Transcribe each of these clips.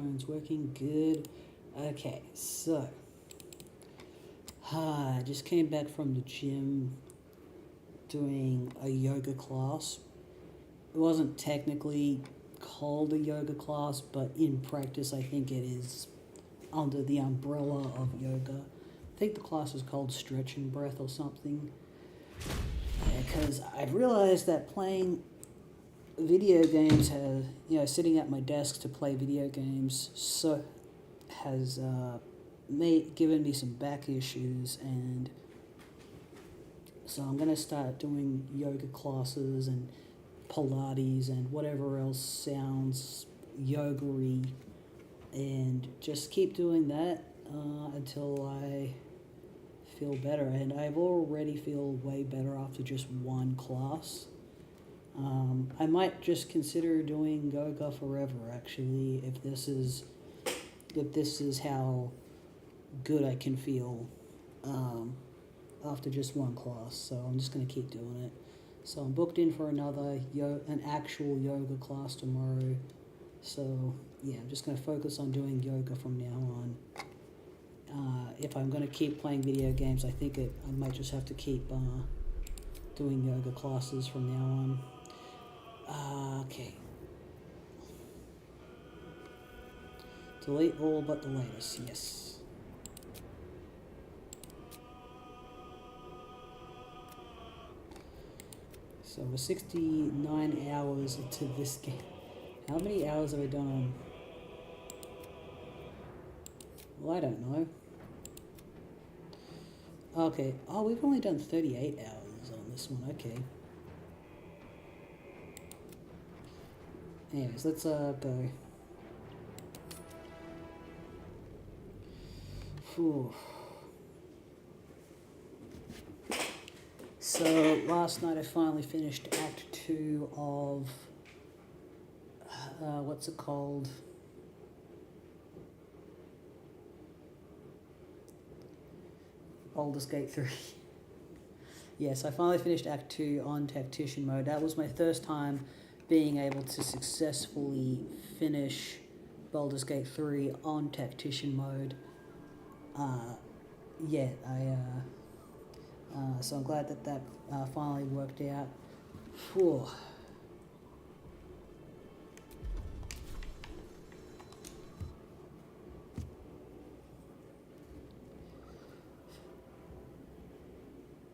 microphone's working good. Okay, so I just came back from the gym doing a yoga class. It wasn't technically called a yoga class, but in practice I think it is under the umbrella of yoga. I think the class is called Stretch and Breath or something. Because I realized that playing video games has, sitting at my desk to play video games has given me some back issues, and so I'm gonna start doing yoga classes and Pilates and whatever else sounds yoga-y, and just keep doing that until I feel better. And I've already feel way better after just one class. I might just consider doing yoga forever, actually, if this is how good I can feel after just one class. So I'm just going to keep doing it. So I'm booked in for an actual yoga class tomorrow. So yeah, I'm just going to focus on doing yoga from now on. If I'm going to keep playing video games, I think I might just have to keep doing yoga classes from now on. Okay. Delete all but the latest, yes. So we're 69 hours into this game. How many hours have I done? Well, I don't know. Okay. Oh, we've only done 38 hours on this one. Okay. Anyways, let's go. Whew. So last night I finally finished Act 2 of what's it called? Baldur's Gate 3. Yes, I finally finished Act 2 on Tactician mode. That was my first time being able to successfully finish Baldur's Gate 3 on Tactician mode. So I'm glad that finally worked out. Whew.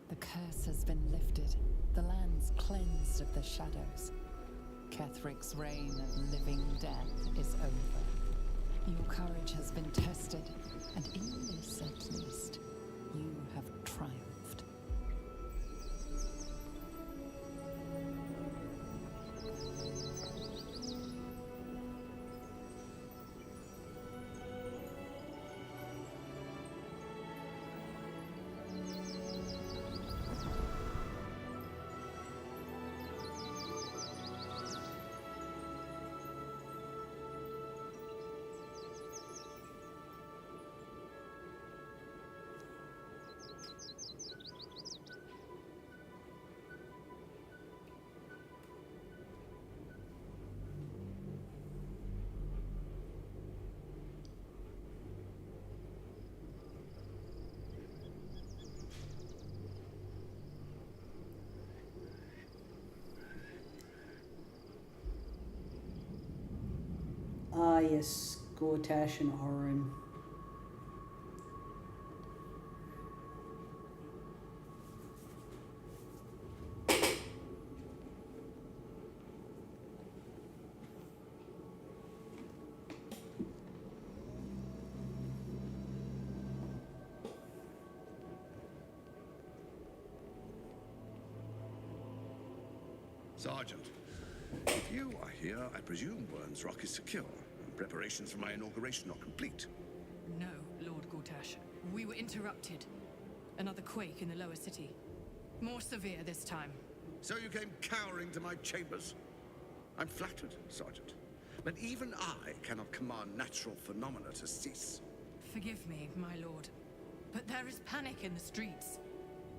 The curse has been lifted, the land's cleansed of the shadows. Kethric's reign of living death is over. Your courage has been tested, and in this at least, you have triumphed. Ah, yes, Gortash and Orin. Sergeant, if you are here, I presume Wyrm's Rock is secure, and preparations for my inauguration are complete. No, Lord Gortash. We were interrupted. Another quake in the lower city. More severe this time. So you came cowering to my chambers? I'm flattered, Sergeant. But even I cannot command natural phenomena to cease. Forgive me, my lord. But there is panic in the streets.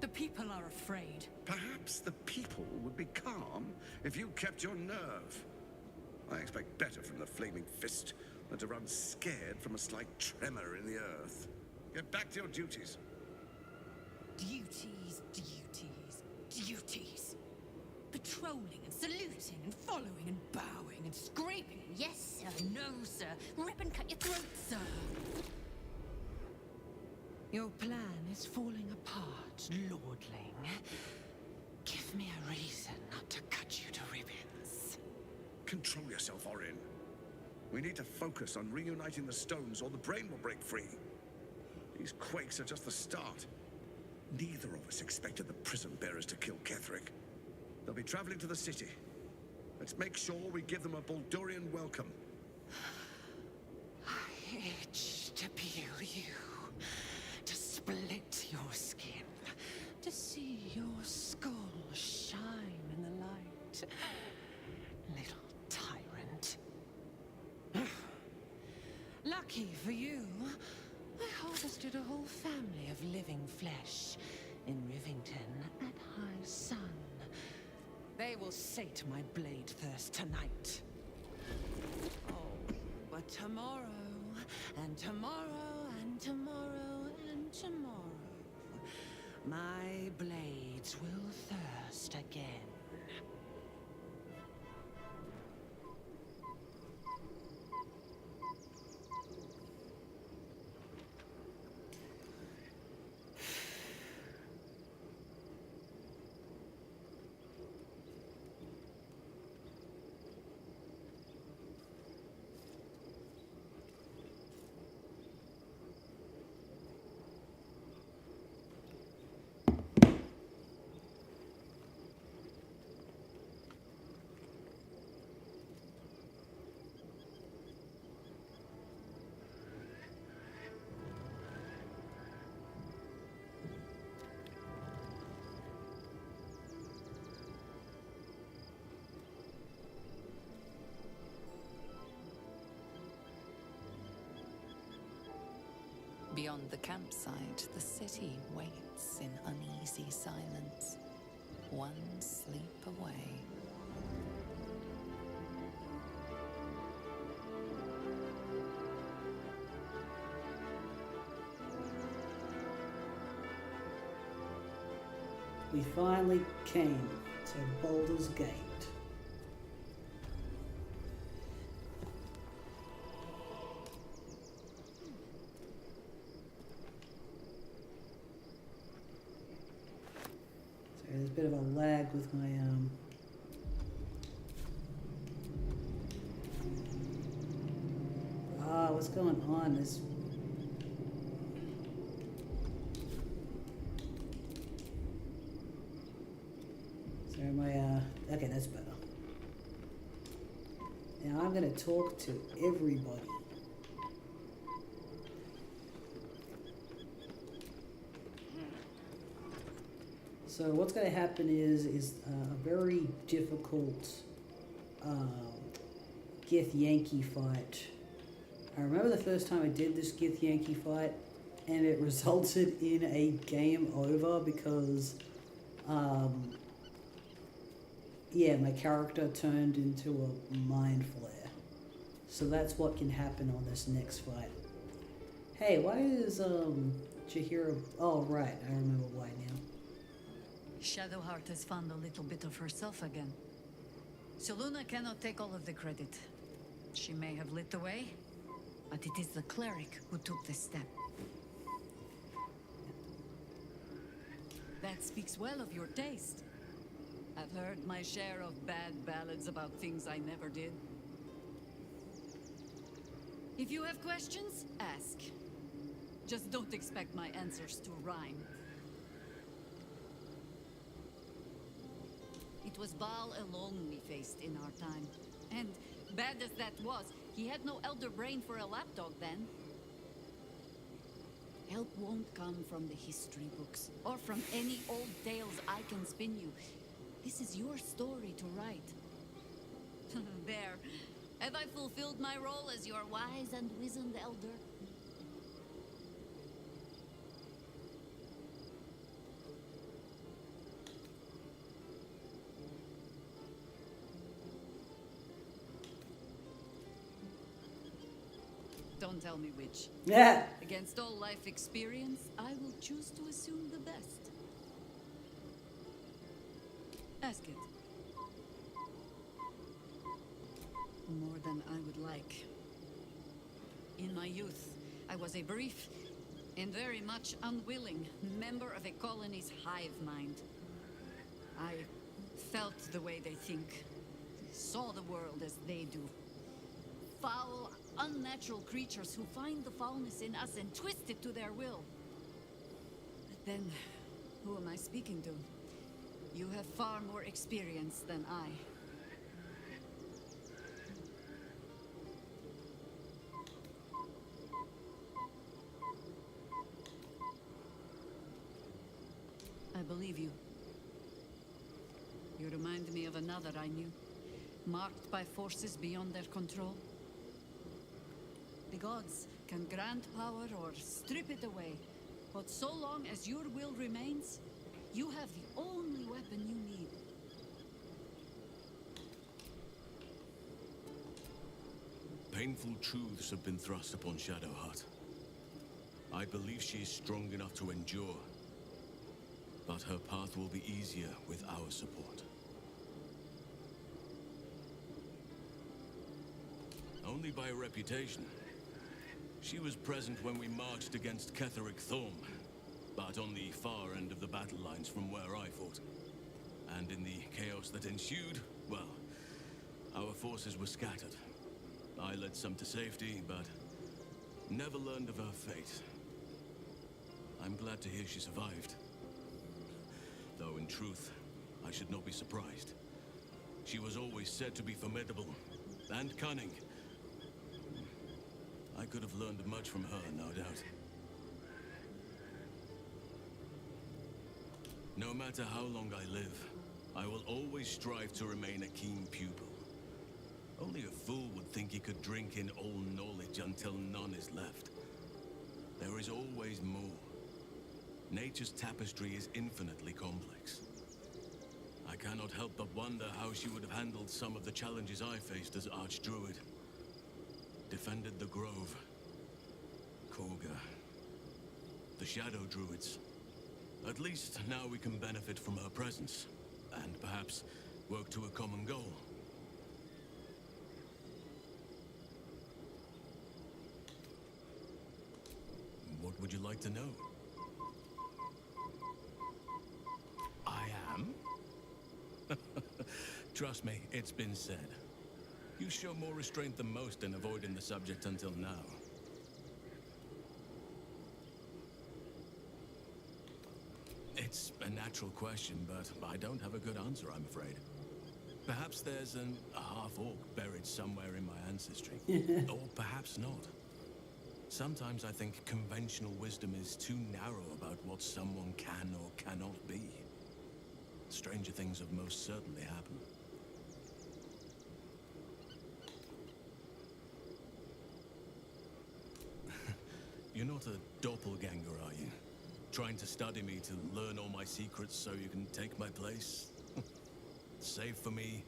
The people are afraid. Perhaps the people would be calm if you kept your nerve. I expect better from the Flaming Fist, than to run scared from a slight tremor in the earth. Get back to your duties. Duties, duties, duties. Patrolling and saluting and following and bowing and scraping. Yes, sir. No, sir. Rip and cut your throat, sir. Your plan is falling apart, lordling. Give me a reason not to cut you to ribbons. Control yourself, Orin. We need to focus on reuniting the stones or the brain will break free. These quakes are just the start. Neither of us expected the prison bearers to kill Ketheric. They'll be traveling to the city. Let's make sure we give them a Baldurian welcome. I itch to peel you, to split your skin, to see your skull shine in the light. Little tyrant. Lucky for you, I harvested a whole family of living flesh in Rivington at high sun. They will sate my blade thirst tonight. Oh, but tomorrow, and tomorrow, and tomorrow, and tomorrow, my blades will thirst again. Beyond the campsite, the city waits in uneasy silence, one sleep away. We finally came to Baldur's Gate. There's a bit of a lag with my what's going on? Is sorry, my okay, that's better. Now I'm gonna talk to everybody. So what's going to happen is a very difficult Githyanki fight. I remember the first time I did this Githyanki fight, and it resulted in a game over because, yeah, my character turned into a mind flare. So that's what can happen on this next fight. Hey, why is Jaheira? Oh right, I remember why now. Shadowheart has found a little bit of herself again. So Luna cannot take all of the credit. She may have lit the way, but it is the cleric who took this step. That speaks well of your taste. I've heard my share of bad ballads about things I never did. If you have questions, ask. Just don't expect my answers to rhyme. It was Baal alone we faced in our time. And bad as that was, he had no elder brain for a lapdog then. Help won't come from the history books, or from any old tales I can spin you. This is your story to write. There. Have I fulfilled my role as your wise and wizened elder? Don't tell me which. Yeah. Against all life experience, I will choose to assume the best. Ask it. More than I would like. In my youth, I was a brief and very much unwilling member of a colony's hive mind. I felt the way they think, saw the world as they do. Foul, unnatural creatures who find the foulness in us and twist it to their will. But then, who am I speaking to? You have far more experience than I. I believe you. You remind me of another I knew, marked by forces beyond their control. The gods can grant power or strip it away, but so long as your will remains, you have the only weapon you need. Painful truths have been thrust upon Shadowheart. I believe she is strong enough to endure, but her path will be easier with our support. Only by reputation. She was present when we marched against Ketheric Thorm, but on the far end of the battle lines from where I fought. And in the chaos that ensued, well, our forces were scattered. I led some to safety, but never learned of her fate. I'm glad to hear she survived. Though in truth, I should not be surprised. She was always said to be formidable and cunning. I could have learned much from her, no doubt. No matter how long I live, I will always strive to remain a keen pupil. Only a fool would think he could drink in all knowledge until none is left. There is always more. Nature's tapestry is infinitely complex. I cannot help but wonder how she would have handled some of the challenges I faced as Archdruid. Defended the Grove, Korga, the Shadow Druids. At least now we can benefit from her presence, and perhaps work to a common goal. What would you like to know? I am? Trust me, it's been said. You show more restraint than most in avoiding the subject until now. It's a natural question, but I don't have a good answer, I'm afraid. Perhaps there's a half-orc buried somewhere in my ancestry. Or perhaps not. Sometimes I think conventional wisdom is too narrow about what someone can or cannot be. Stranger things have most certainly happened. You're not a doppelganger, are you? Trying to study me to learn all my secrets so you can take my place? Save for me,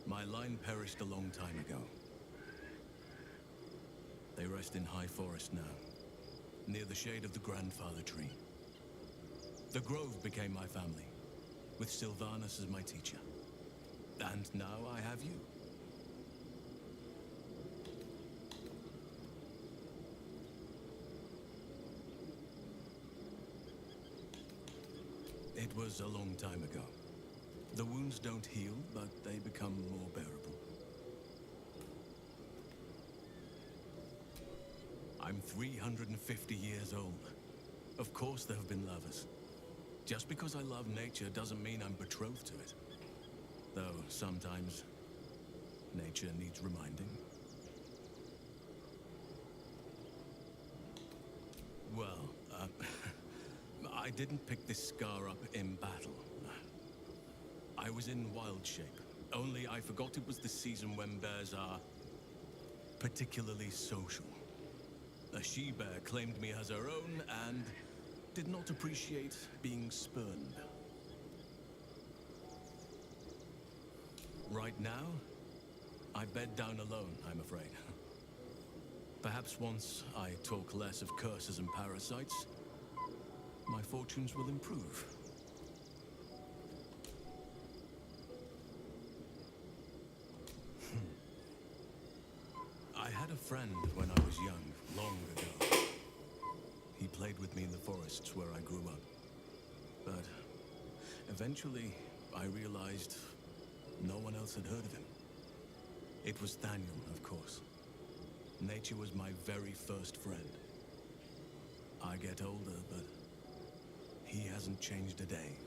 my line perished a long time ago. They rest in High Forest now, near the shade of the grandfather tree. The Grove became my family, with Sylvanas as my teacher. And now I have you. It was a long time ago. The wounds don't heal, but they become more bearable. I'm 350 years old. Of course there have been lovers. Just because I love nature doesn't mean I'm betrothed to it. Though sometimes nature needs reminding. Well, I didn't pick this scar up in battle. I was in wild shape. Only I forgot it was the season when bears are particularly social. A she-bear claimed me as her own and did not appreciate being spurned. Right now, I bed down alone, I'm afraid. Perhaps once I talk less of curses and parasites, my fortunes will improve. I had a friend when I was young, long ago. He played with me in the forests where I grew up. But eventually, I realized no one else had heard of him. It was Daniel, of course. Nature was my very first friend. I get older, but he hasn't changed a day.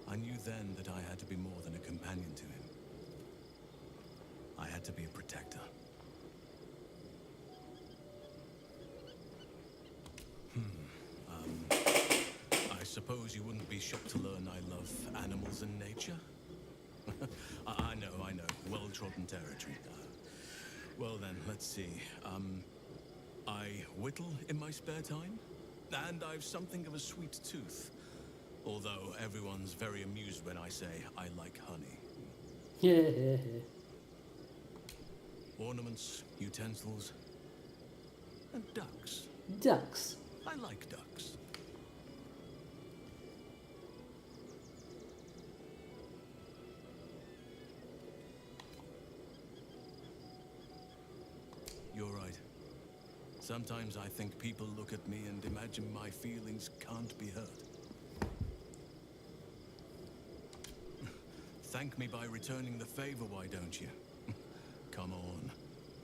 I knew then that I had to be more than a companion to him. I had to be a protector. I suppose you wouldn't be shocked to learn I love animals and nature? I know. Well-trodden territory. Well then, let's see. I whittle in my spare time, and I've something of a sweet tooth. Although everyone's very amused when I say I like honey. Ornaments, utensils, and ducks. Ducks. I like ducks. You're right. Sometimes I think people look at me and imagine my feelings can't be hurt. Thank me by returning the favor, why don't you? Come on.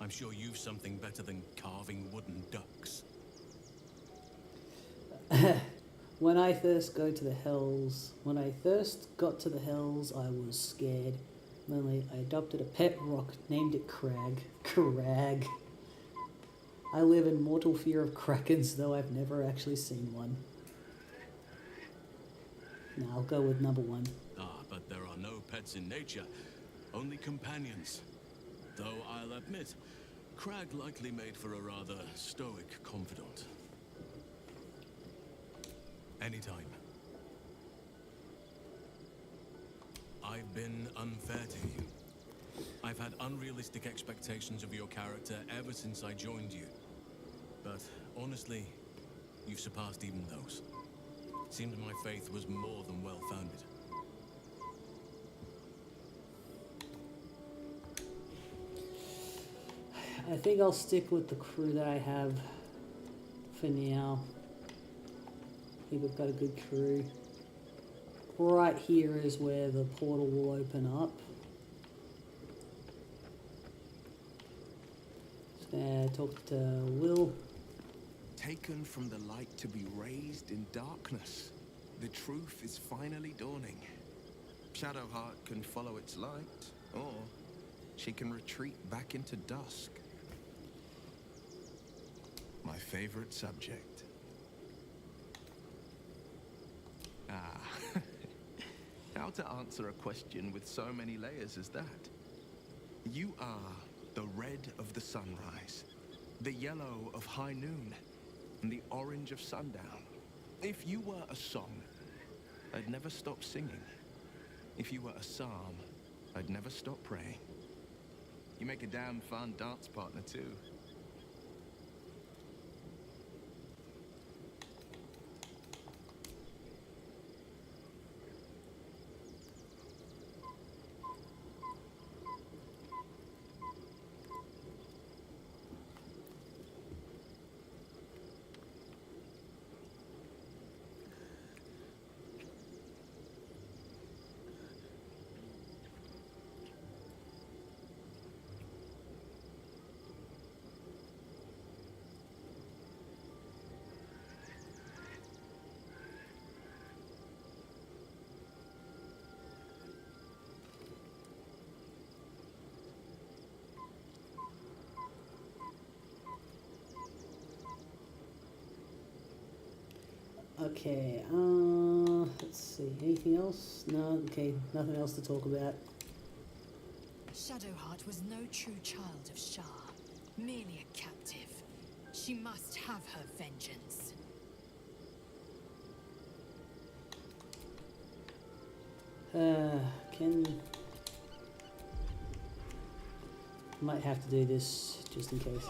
I'm sure you've something better than carving wooden ducks. When I first got to the Hells, I was scared. Then I adopted a pet rock, named it Crag. Crag. I live in mortal fear of krakens, though I've never actually seen one. Now I'll go with number one. But there are no pets in nature, only companions. Though I'll admit, Crag likely made for a rather stoic confidant. Anytime. I've been unfair to you. I've had unrealistic expectations of your character ever since I joined you. But honestly, you've surpassed even those. Seems my faith was more than well-founded. I think I'll stick with the crew that I have for now. I think we've got a good crew. Right here is where the portal will open up. So, talk to Will. Taken from the light to be raised in darkness, the truth is finally dawning. Shadowheart can follow its light, or she can retreat back into dusk. My favorite subject. How to answer a question with so many layers as that? You are the red of the sunrise, the yellow of high noon, and the orange of sundown. If you were a song, I'd never stop singing. If you were a psalm, I'd never stop praying. You make a damn fun dance partner too. Okay, let's see, anything else? No, okay, nothing else to talk about. Shadowheart was no true child of Shah, merely a captive. She must have her vengeance. Might have to do this just in case.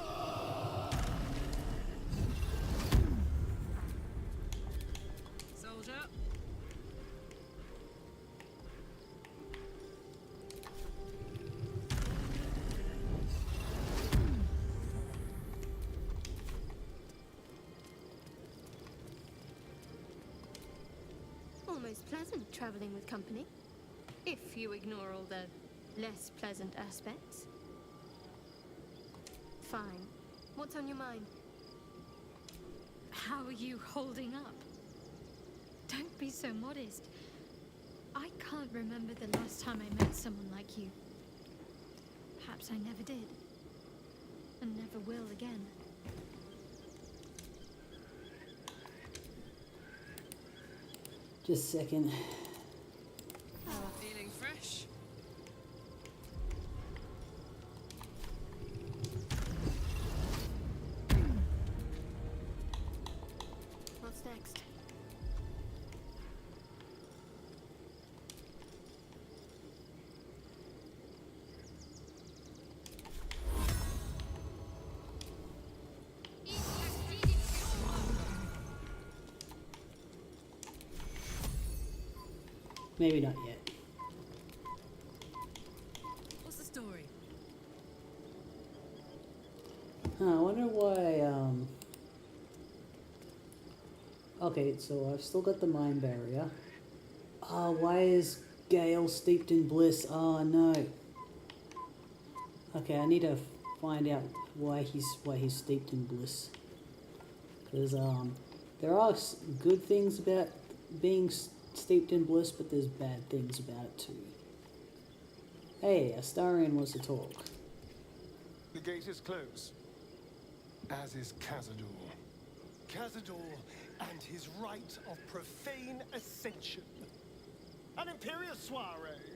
always pleasant traveling with company. If you ignore all the less pleasant aspects. Fine. What's on your mind? How are you holding up? Don't be so modest. I can't remember the last time I met someone like you. Perhaps I never did. And never will again. Just a second. Feeling fresh? What's next? Maybe not yet. What's the story? Huh, I wonder why, okay, so I've still got the mind barrier. Why is Gale steeped in bliss? Oh no. Okay, I need to find out why he's steeped in bliss. Because, there are good things about being steeped in bliss, but there's bad things about it too. Hey, Astarion wants to talk. The gate is closed, as is Cazador. Cazador and his rite of profane ascension. An imperial soiree,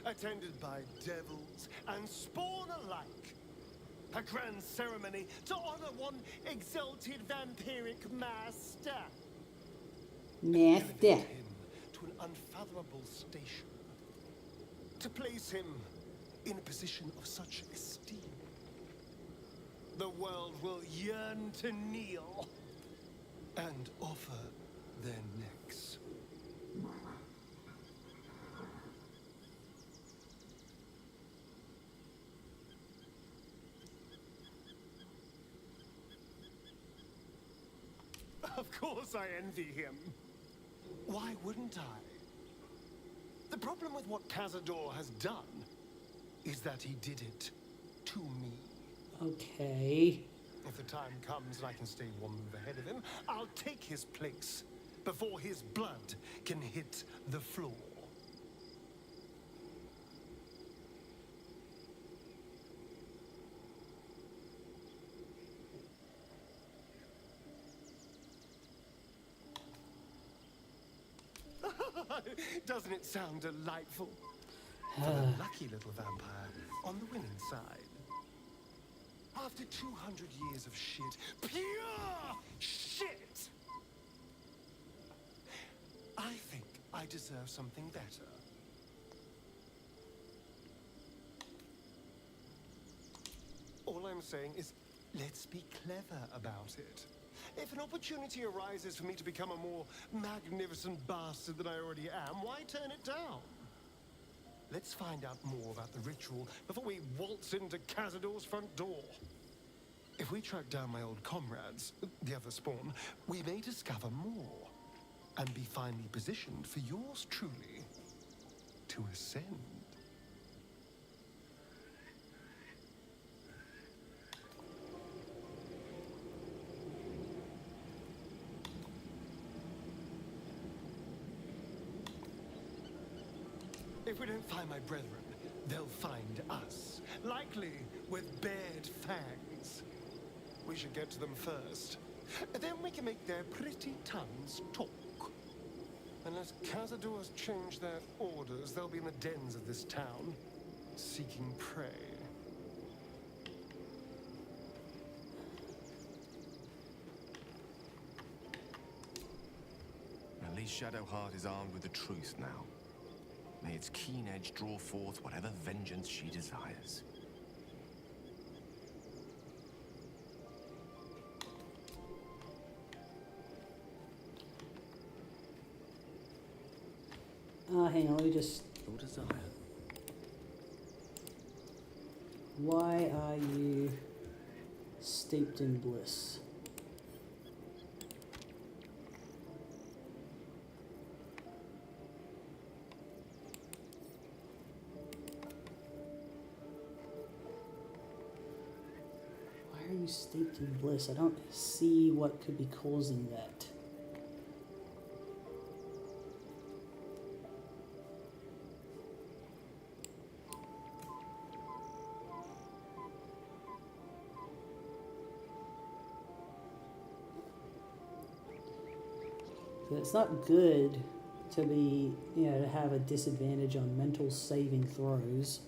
attended by devils and spawn alike. A grand ceremony to honor one exalted vampiric master. Elevate him to an unfathomable station. To place him in a position of such esteem. The world will yearn to kneel and offer their necks. Of course I envy him. Why wouldn't I? The problem with what Cazador has done is that he did it to me. Okay. If the time comes and I can stay one move ahead of him, I'll take his place before his blood can hit the floor. Doesn't it sound delightful? For the lucky little vampire on the winning side. After 200 years of shit, pure shit, I think I deserve something better. All I'm saying is, let's be clever about it. If an opportunity arises for me to become a more magnificent bastard than I already am, why turn it down? Let's find out more about the ritual before we waltz into Cazador's front door. If we track down my old comrades, the other spawn, we may discover more and be finally positioned for yours truly to ascend. If we don't find my brethren, they'll find us, likely with bared fangs. We should get to them first. Then we can make their pretty tongues talk. Unless Cazador has changed their orders, they'll be in the dens of this town, seeking prey. At least Shadowheart is armed with the truth now. May its keen edge draw forth whatever vengeance she desires. Hang on, let me just... Your desire. Why are you steeped in bliss? Why are you steeped in bliss? I don't see what could be causing that. It's not good to be, to have a disadvantage on mental saving throws.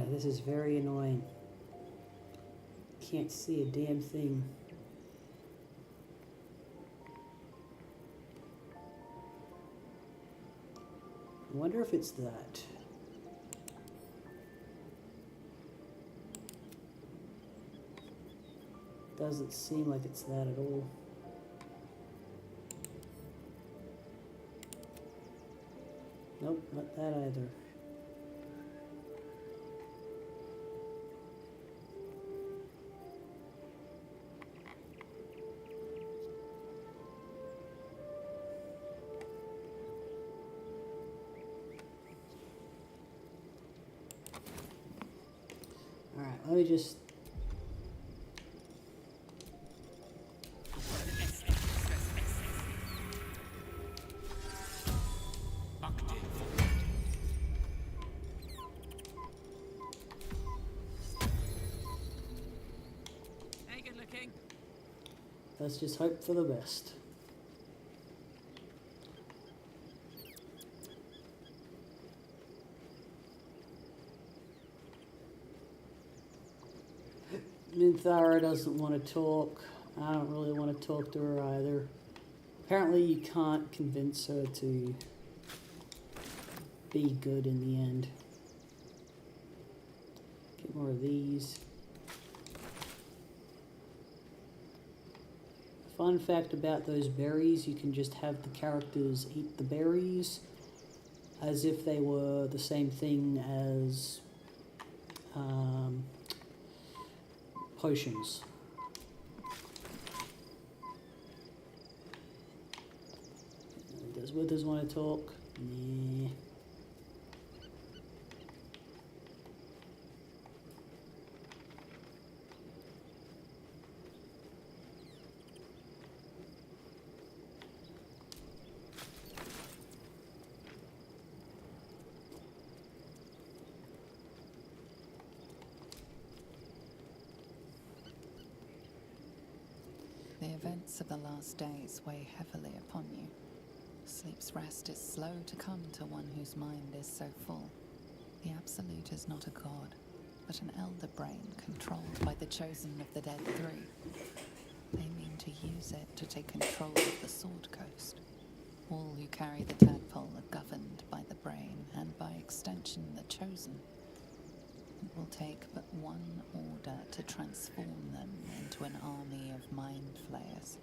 This is very annoying. Can't see a damn thing. I wonder if it's that. Doesn't seem like it's that at all. Nope, not that either. Alright, let me just... Hey, good looking. Let's just hope for the best. Minthara doesn't want to talk. I don't really want to talk to her either. Apparently you can't convince her to be good in the end. Get more of these. Fun fact about those berries, you can just have the characters eat the berries as if they were the same thing as potions. Does Withers want to talk? Nah. The events of the last days weigh heavily upon you. Sleep's rest is slow to come to one whose mind is so full. The Absolute is not a god, but an elder brain controlled by the chosen of the Dead Three. They mean to use it to take control of the Sword Coast. All who carry the tadpole are governed by the brain, and by extension the chosen. It will take but one order to transform them into an army of mind flayers.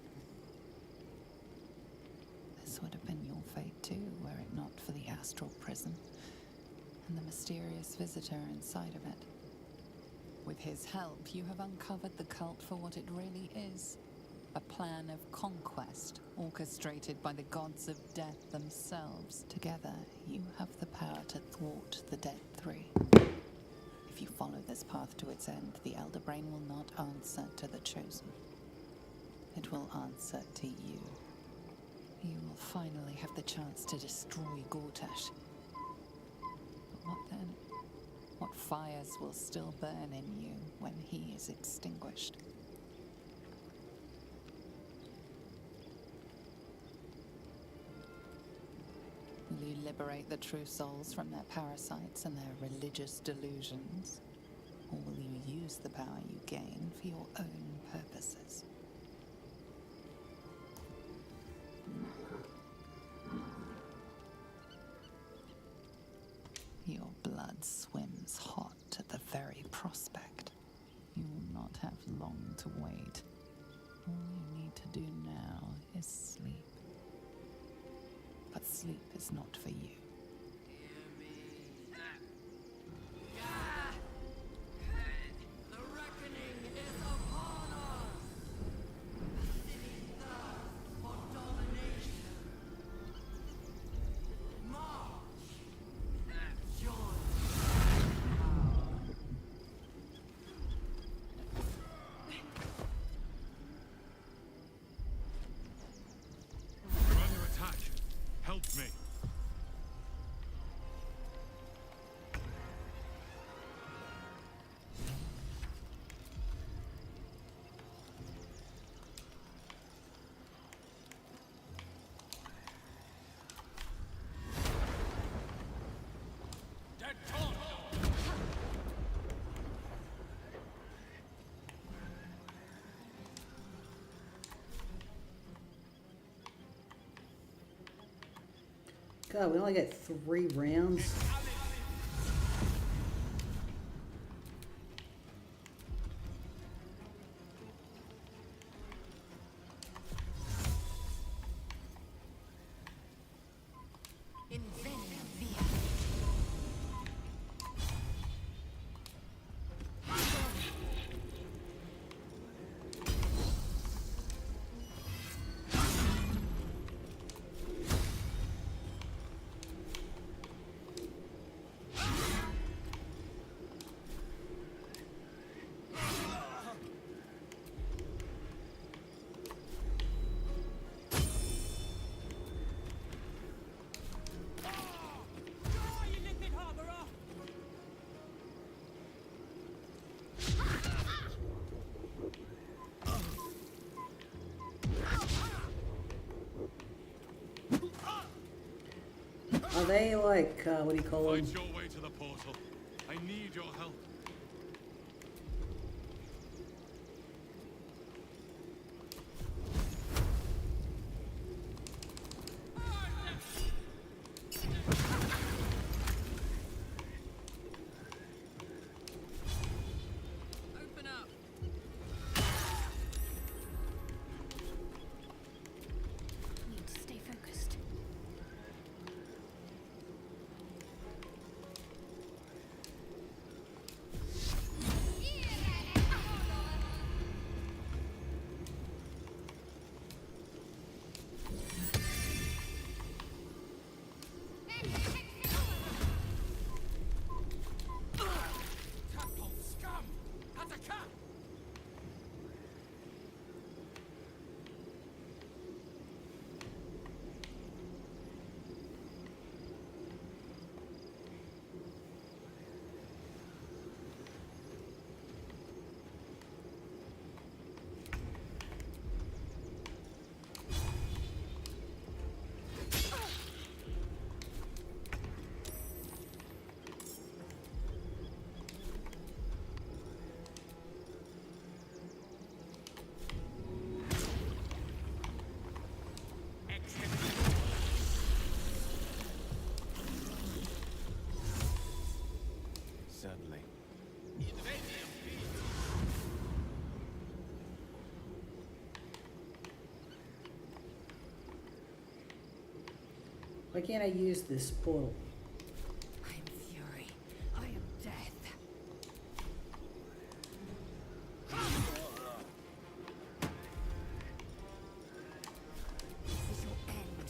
This would have been your fate too, were it not for the astral prison and the mysterious visitor inside of it. With his help, you have uncovered the cult for what it really is. A plan of conquest, orchestrated by the gods of death themselves. Together, you have the power to thwart the Dead Three. If you follow this path to its end, the Elder Brain will not answer to the Chosen. It will answer to you. You will finally have the chance to destroy Gortash. But what then? What fires will still burn in you when he is extinguished? Will you liberate the true souls from their parasites and their religious delusions? Or will you use the power you gain for your own purposes? long to wait. All you need to do now is sleep. But sleep is not for you. The reckoning is upon us! The city thirsts for domination. March! Join! We're under attack. Help me. Dead Tom! God, we only get 3 rounds. Invenia via. Are they like, what do you call them? Fight your way to the portal. I need your help. Open up! Need to stay focused. Tadpole scum! Attack! Certainly. Why can't I use this portal? I am fury. I am death. This is your end.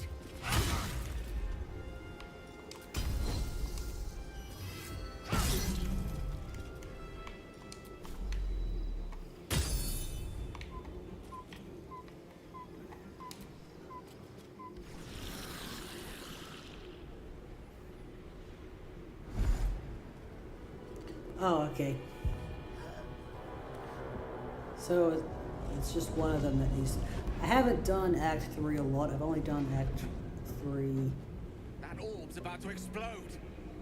Oh, okay. So it's just one of them that needs. I haven't done Act 3 a lot. I've only done Act 3. That orb's about to explode.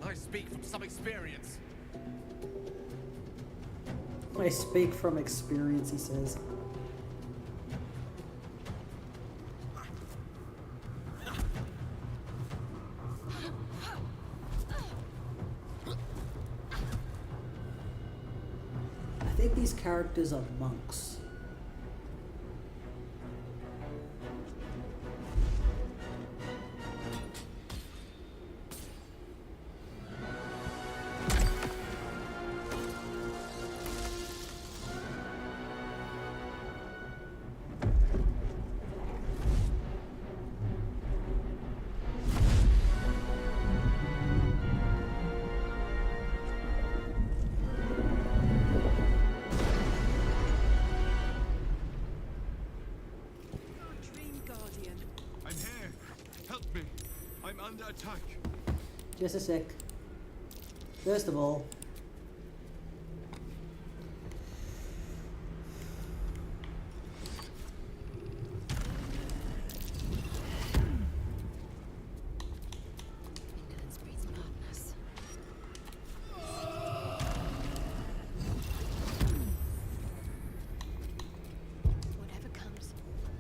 I speak from some experience. I speak from experience, he says. these characters are monks. I'm here. Help me. I'm under attack. Just a sec. First of all, Ignorance breeds madness. Whatever comes,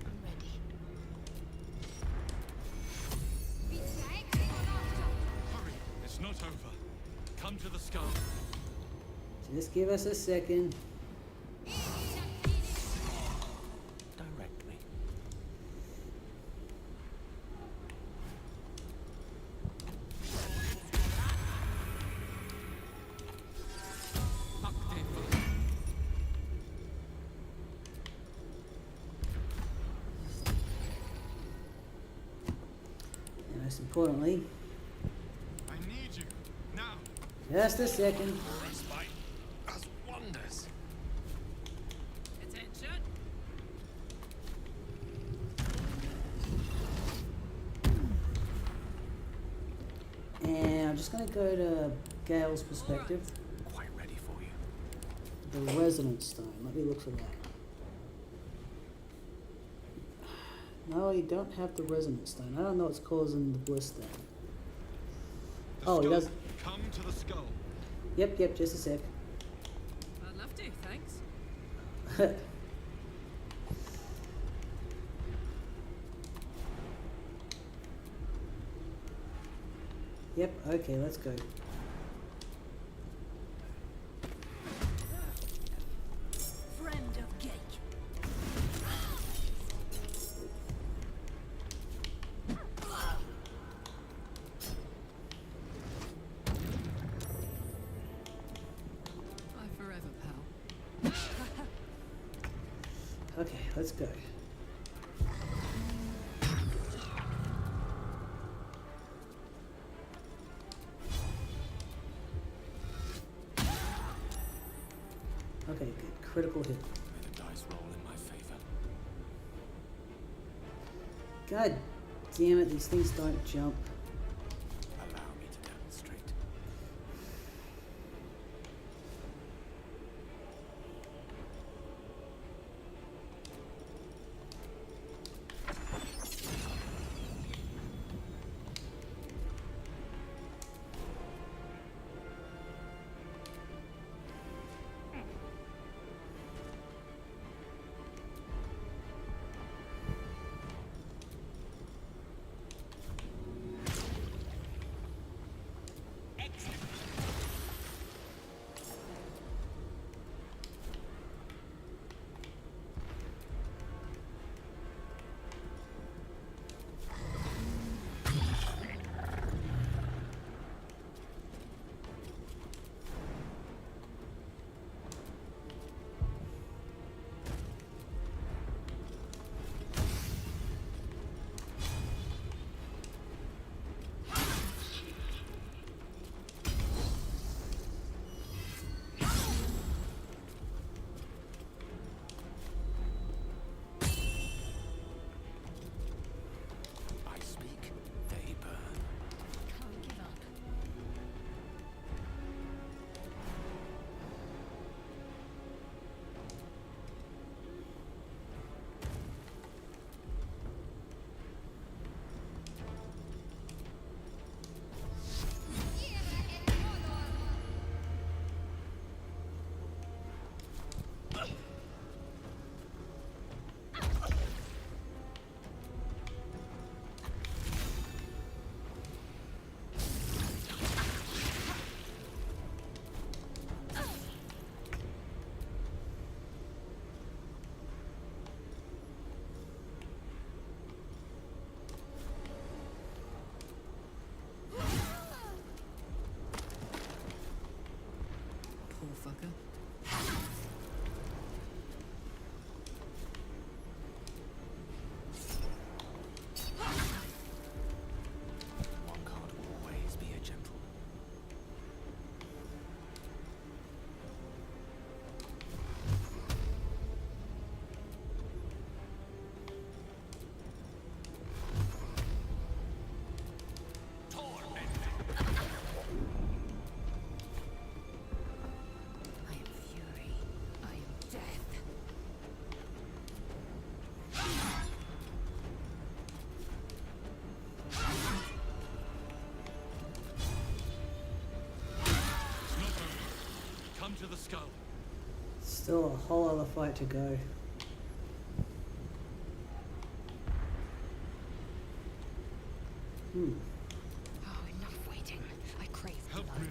I'm ready. Hurry. It's not over. Come to the skull. just give us a second. Directly. And most importantly, I need you. Now. just a second. This fight does wonders. Attention. And I'm just going to go to Gale's perspective. Quite ready for you. The Resonance Stone. Let me look for that. No, you don't have the Resonance Stone. I don't know what's causing the bliss then. The Oh, he skull. does. Come to the skull. Yep, just a sec. I'd love to, thanks. Yep, okay, let's go. Friend of Gake. Bye forever, pal. Okay, let's go. Okay, good. Critical hit. May the dice roll in my favor. God damn it, these things don't jump. Allow me to demonstrate. to the skull. Still a whole other fight to go. Oh, enough waiting. I crave Help blood. me.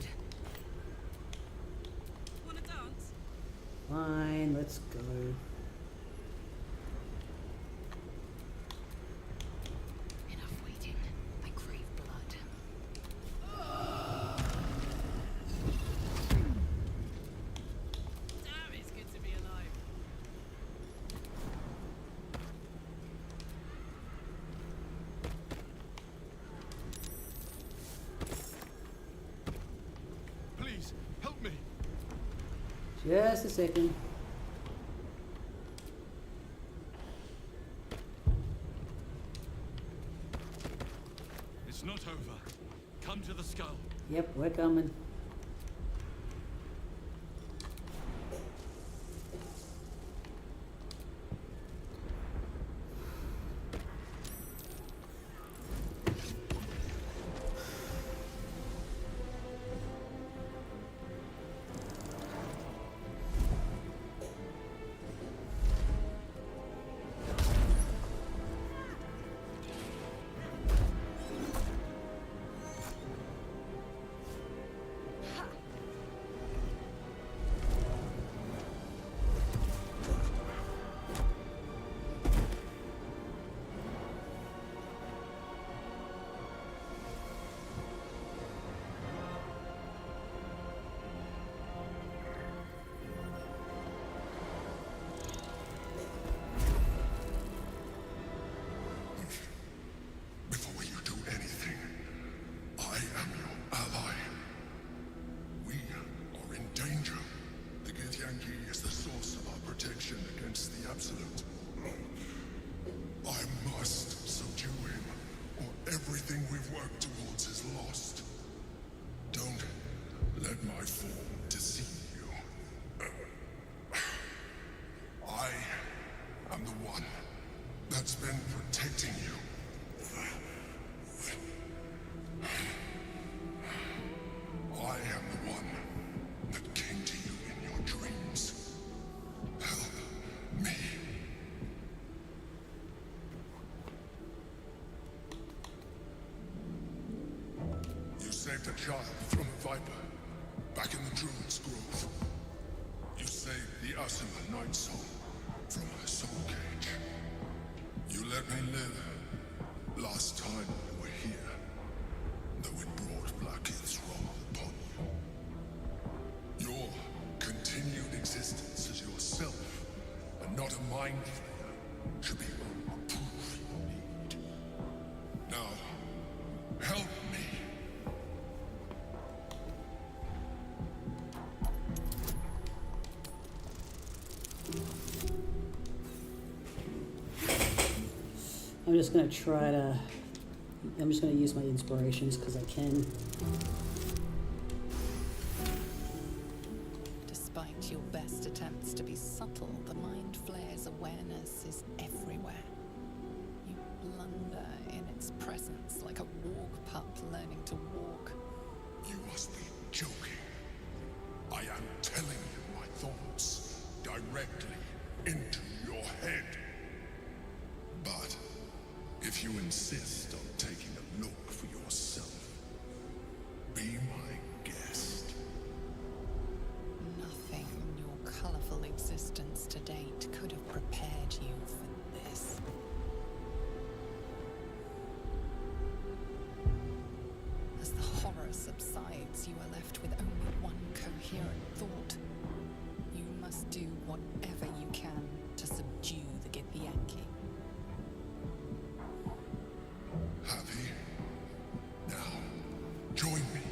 Wanna dance? Fine, let's go. Enough waiting. I crave blood. Damn, it's good to be alive. Please, help me. Just a second. It's not over. Come to the skull. Yep, we're coming. Before you do anything, I am your ally. We are in danger. The Githyanki is the source of our protection against the Absolute. I must subdue him, or everything we've worked towards is lost. Don't let my form deceive you. I am the one that's been protecting you. I am the one that came to you in your dreams. Help me. You saved a child from a viper back in the Druid's Grove. You saved the Ursula Night Soul from her soul cage. You let me live last time we were here, though it brought Blackheath's wrath upon you. Your continued existence as yourself, and not a mind flayer, should be all the proof you need. Now, help me. I'm just gonna try to. I'm just gonna use my inspirations because I can. Despite your best attempts to be subtle, the Mind Flayer's awareness is everywhere. You blunder in its presence like a walk pup learning to walk. You must be joking. I am telling you my thoughts directly into your head. But if you insist on taking a look for yourself, be my guest. Nothing in your colourful existence to date could have prepared you for this. As the horror subsides, you are left with only one coherent thought. You must do whatever you can to subdue the Githyanki. Happy? Now, join me.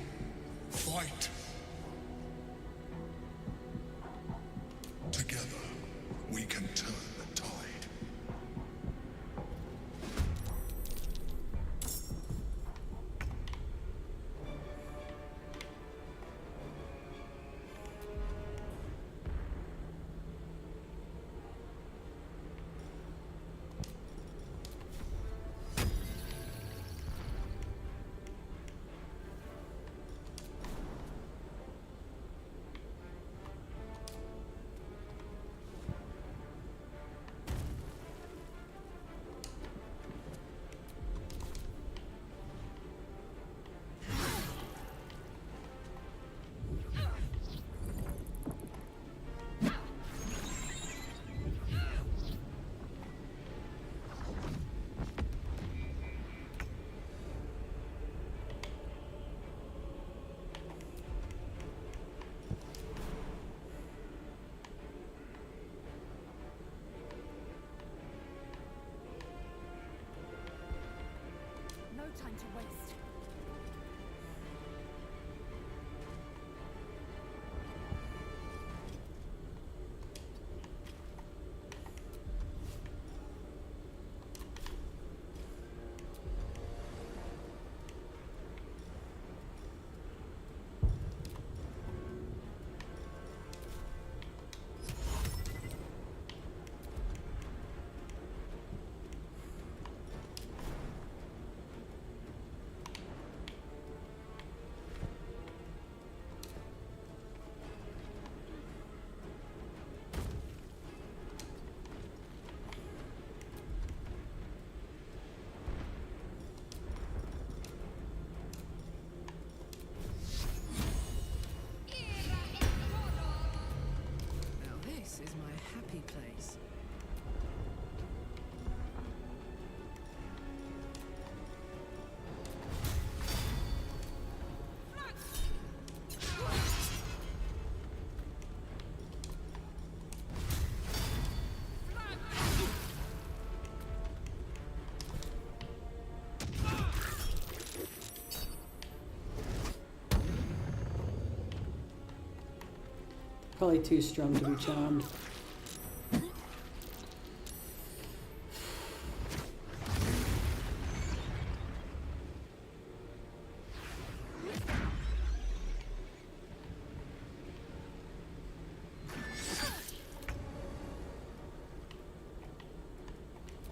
Probably too strong to be charmed.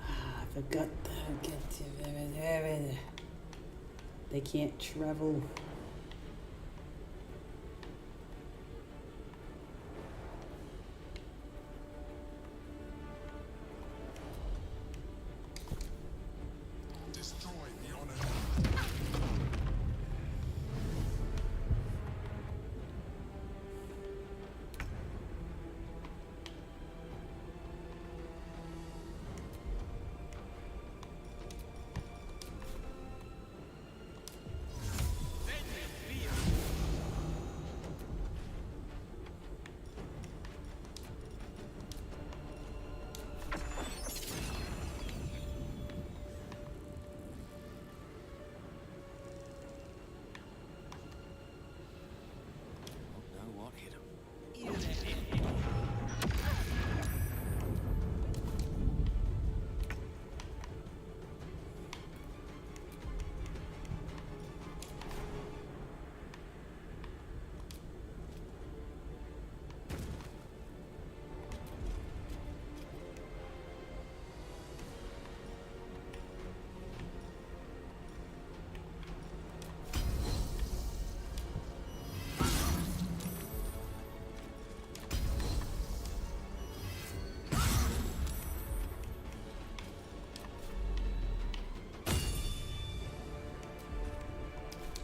I forgot to get to they can't travel. Destroy the honor. Know what hit him?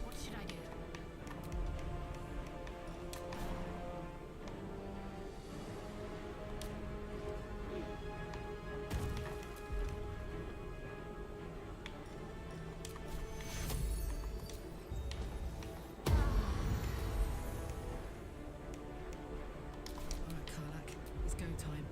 What should I do? Alright, Karlach. It's go time.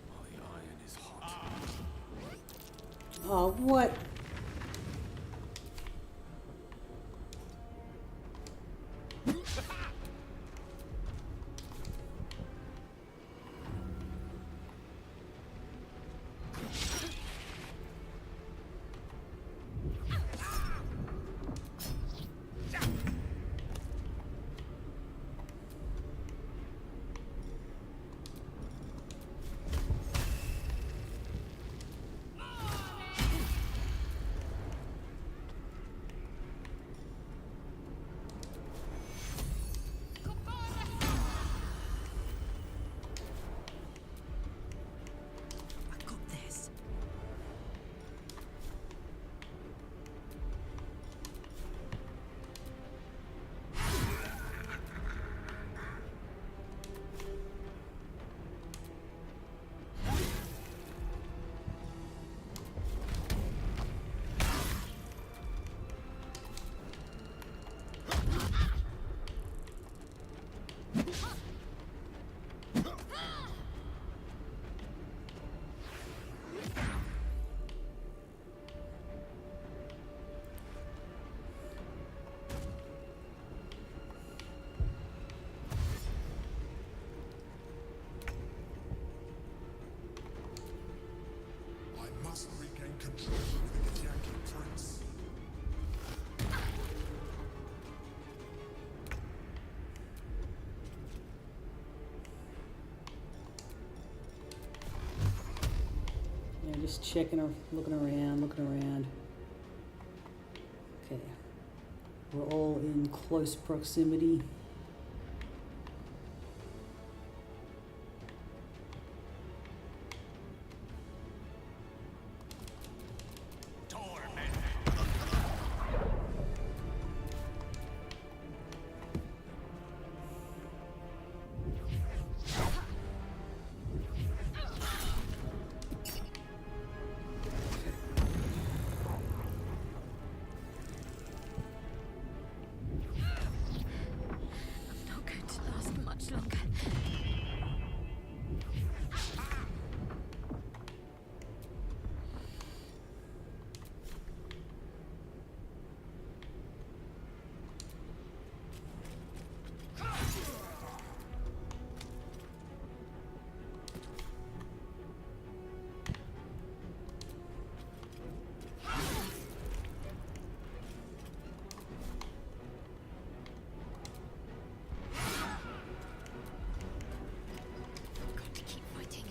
Oh, the iron is hot. Oh, what? just checking, looking around. Okay. We're all in close proximity. Not going to last much longer. Got to keep fighting.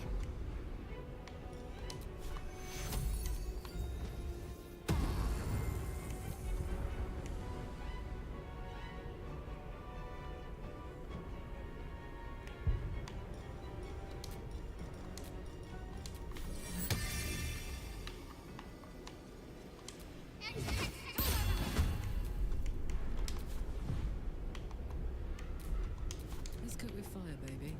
Let's cook with fire, baby.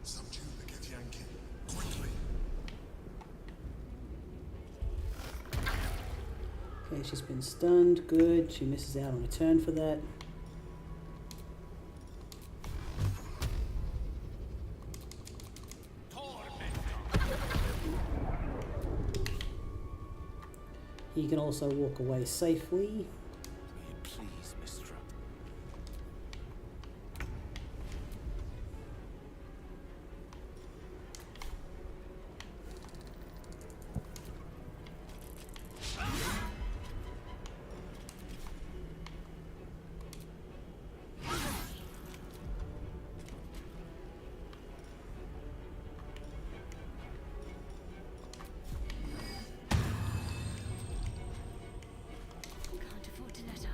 Subdue the Githyanki. Quickly. Okay, she's been stunned. Good. She misses out on a turn for that. He can also walk away safely. May it please, Mistra. Can't afford to let up.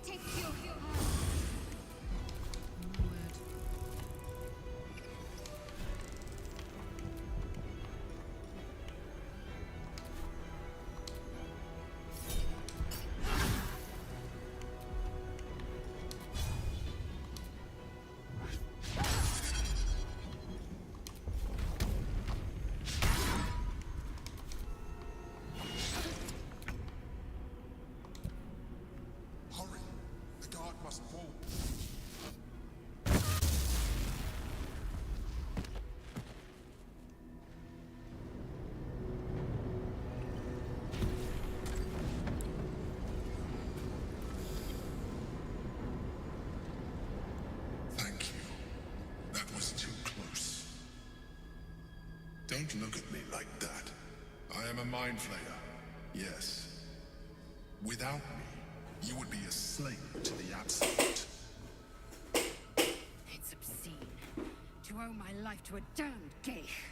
Take your Hurry. The guard must fall. Thank you. That was too close. Don't look at me like that. I am a mind flayer. Yes. Without me, you would be a slave to the Absolute. It's obscene. To owe my life to a damned geich.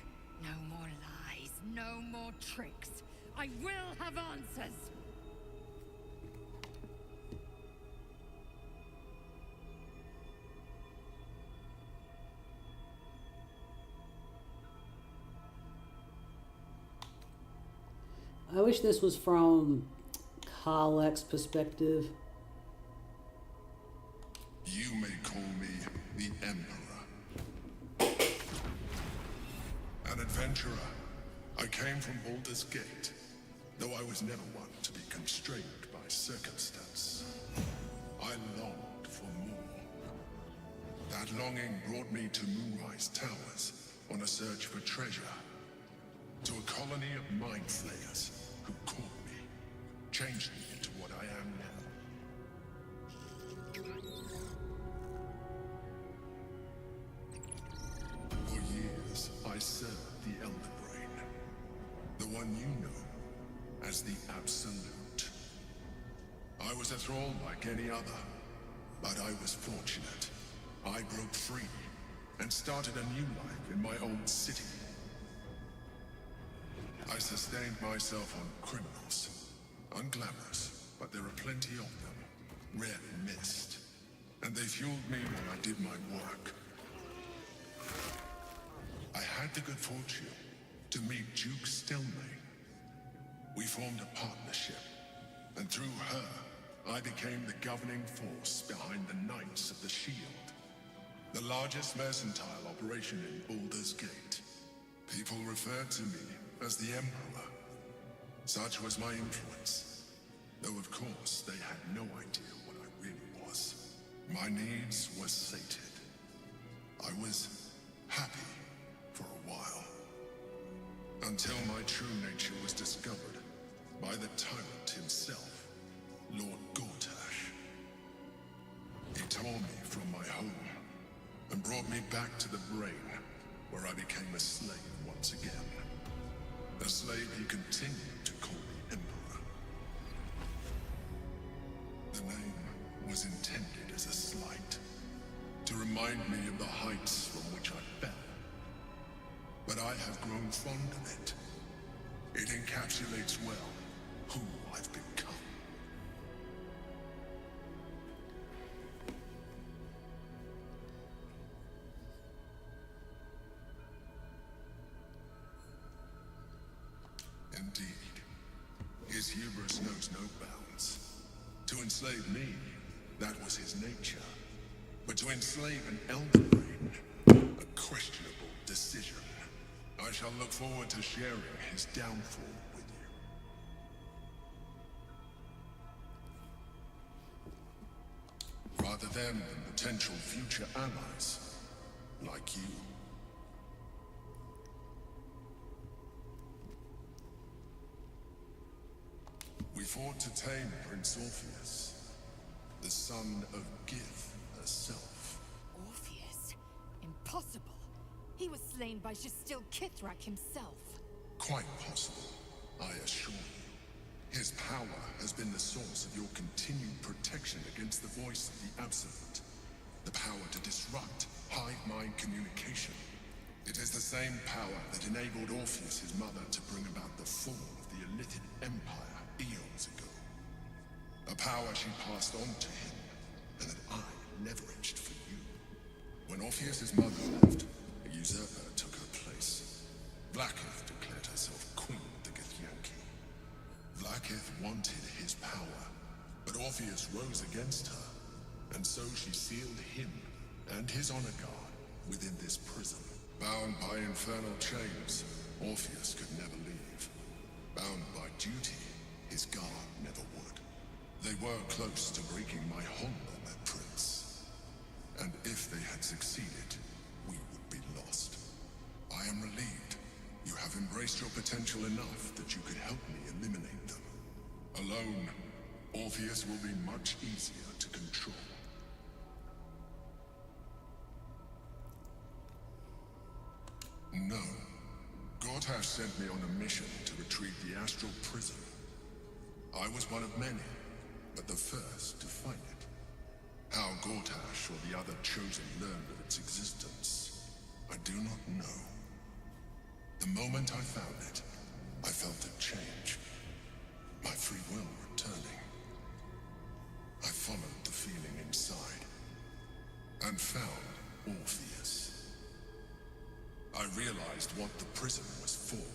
No more lies, no more tricks. I will have answers! I wish this was from Karlach's perspective. You may call me the Emperor. An adventurer, I came from Baldur's Gate, though I was never one to be constrained by circumstance. I longed for more. That longing brought me to Moonrise Towers on a search for treasure. To a colony of mind flayers who caught me, changed me into what I am now. For years, I served the Elder Brain, the one you know as the Absolute. I was a thrall like any other, but I was fortunate. I broke free and started a new life in my own city. I sustained myself on criminals. Unglamorous, but there are plenty of them. Rarely missed. And they fueled me while I did my work. I had the good fortune to meet Duke Stelmane. We formed a partnership, and through her, I became the governing force behind the Knights of the Shield. The largest mercantile operation in Baldur's Gate. People referred to me as the Emperor. Such was my influence. Though of course they had no idea what I really was. My needs were sated. I was happy for a while. Until my true nature was discovered by the tyrant himself, Lord Gortash. He tore me from my home and brought me back to the Brain, where I became a slave once again. A slave he continued to call the Emperor. The name was intended as a slight, to remind me of the heights from which I fell. But I have grown fond of it. It encapsulates well who I've become. Indeed, his hubris knows no bounds. To enslave me, that was his nature. But to enslave an Elder Brain, a questionable decision. I shall look forward to sharing his downfall with you. Rather than potential future allies, like you. We fought to tame Prince Orpheus, the son of Gith herself. Orpheus? Impossible. He was slain by Justil Kithrak himself. Quite possible, I assure you. His power has been the source of your continued protection against the voice of the Absolute. The power to disrupt hive-mind communication. It is the same power that enabled Orpheus, his mother, to bring about the fall of the Illithid Empire eons ago. A power she passed on to him, and that I leveraged for you. When Orpheus's mother left, a usurper took her place. Blackith declared herself queen of the Githyanki. Blackith wanted his power, but Orpheus rose against her, and so she sealed him and his honor guard within this prison. Bound by infernal chains, Orpheus could never leave. Bound by duty, his guard never would. They were close to breaking my hold on that prince. And if they had succeeded, we would be lost. I am relieved. You have embraced your potential enough that you could help me eliminate them. Alone, Orpheus will be much easier to control. No. Gortash sent me on a mission to retrieve the astral prison. I was one of many, but the first to find it. How Gortash or the other chosen learned of its existence, I do not know. The moment I found it, I felt a change. My free will returning. I followed the feeling inside, and found Orpheus. I realized what the prison was for.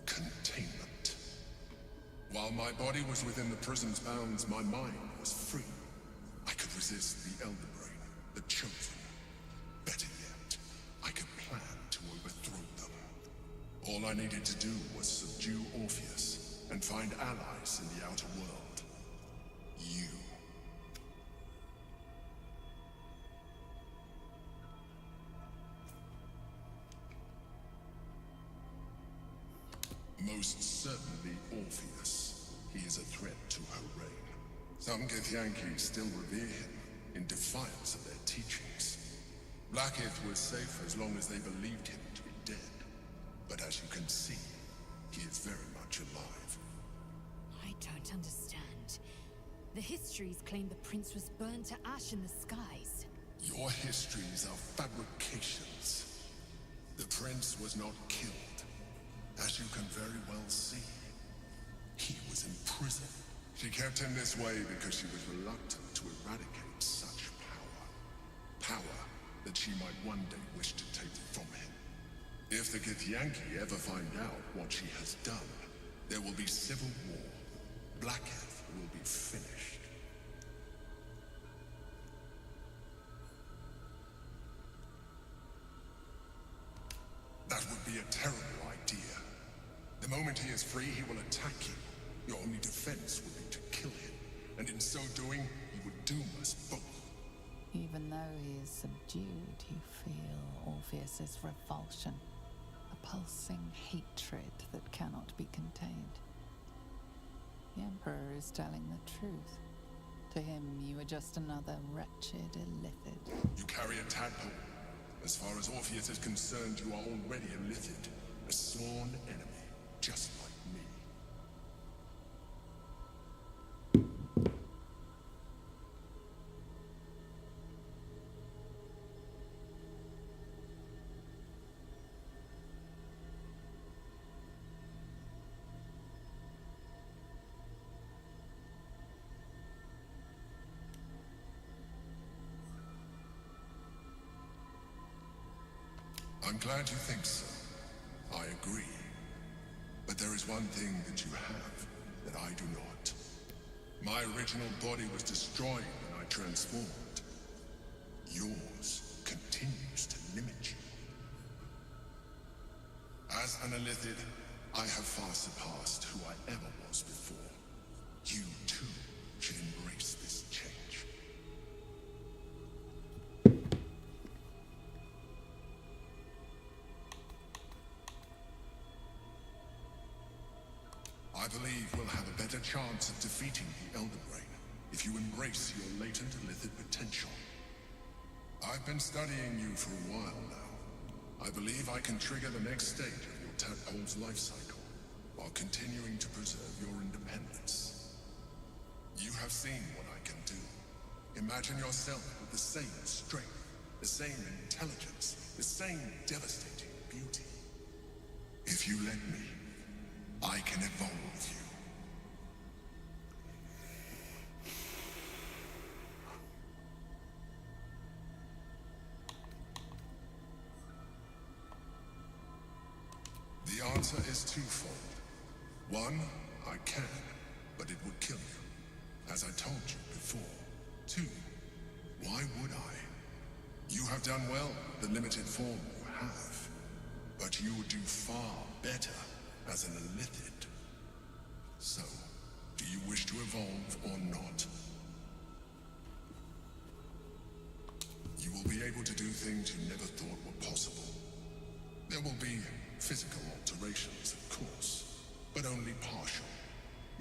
Containment. While my body was within the prison's bounds, my mind was free. I could resist the Elder Brain, the Chosen. Better yet, I could plan to overthrow them. All I needed to do was subdue Orpheus and find allies in the outer world. You. Most certainly Orpheus. He is a threat to her reign. Some Githyanki still revere him in defiance of their teachings. Blackith was safe as long as they believed him to be dead. But as you can see, he is very much alive. I don't understand. The histories claim the prince was burned to ash in the skies. Your histories are fabrications. The prince was not killed. As you can very well see, he was in prison. She kept him this way because she was reluctant to eradicate such power. Power that she might one day wish to take from him. If the Githyanki ever find out what she has done, there will be civil war. Blackith will be finished. That would be a terrible idea. The moment he is free, he will attack you. Your only defense would be to kill him, and in so doing, he would doom us both. Even though he is subdued, you feel Orpheus's revulsion. A pulsing hatred that cannot be contained. The Emperor is telling the truth. To him, you are just another wretched illithid. You carry a tadpole. As far as Orpheus is concerned, you are already a illithid. A sworn enemy, just like me. I'm glad you think so. I agree. But there is one thing that you have that I do not. My original body was destroyed when I transformed. Yours continues to limit you. As an illithid, I have far surpassed who I ever was before. You too should embrace this change. I believe we'll have a better chance of defeating the Elder Brain if you embrace your latent illithid potential. I've been studying you for a while now. I believe I can trigger the next stage of your tadpole's life cycle while continuing to preserve your independence. You have seen what I can do. Imagine yourself with the same strength, the same intelligence, the same devastating beauty. If you let me, I can evolve you. The answer is twofold. One, I can, but it would kill you, as I told you before. Two, why would I? You have done well with the limited form you have, but you would do far better as an illithid. So, do you wish to evolve or not? You will be able to do things you never thought were possible. There will be physical alterations, of course, but only partial.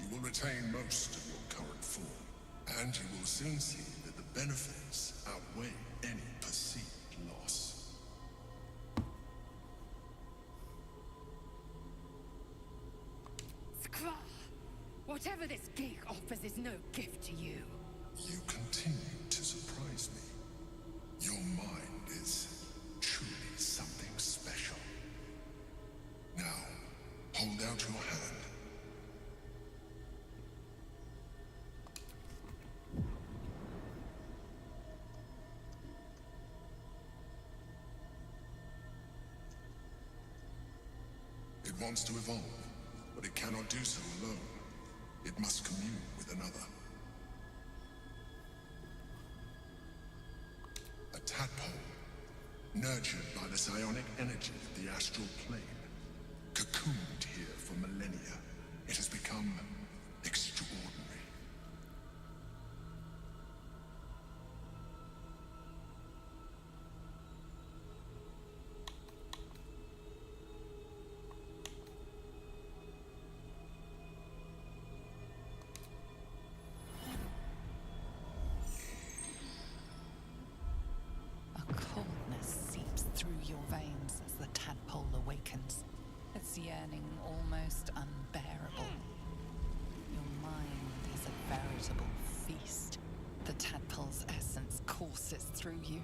You will retain most of your current form, and you will soon see that the benefits outweigh any perceived loss. Whatever this gig offers is no gift to you. You continue to surprise me. Your mind is truly something special. Now, hold out your hand. It wants to evolve, but it cannot do so alone. It must commune with another. A tadpole, nurtured by the psionic energy of the astral plane, cocooned entombed here for millennia. It has become extraordinary. A coldness seeps through your veins as the tadpole awakens, its yearning almost unbearable. Your mind is a veritable feast. The tadpole's essence courses through you.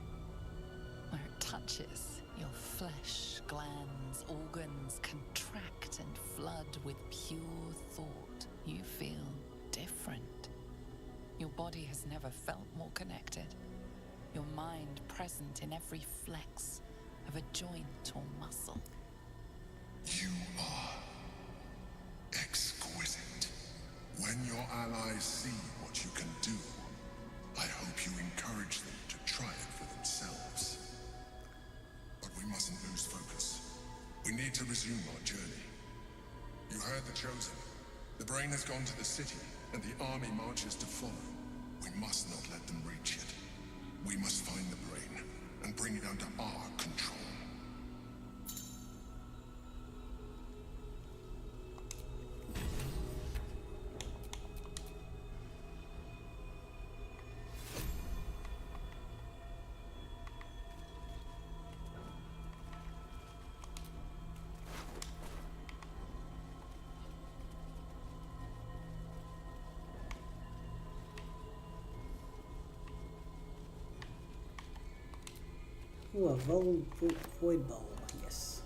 Where it touches, your flesh, glands, organs contract and flood with pure thought. You feel different. Your body has never felt more connected. Your mind present in every flex of a joint or muscle. You are exquisite. When your allies see what you can do, I hope you encourage them to try it for themselves. But we mustn't lose focus. We need to resume our journey. You heard the Chosen. The brain has gone to the city, and the army marches to follow. We must not let them reach it. We must find the brain and bring it under our control. Ooh, a void bulb, yes.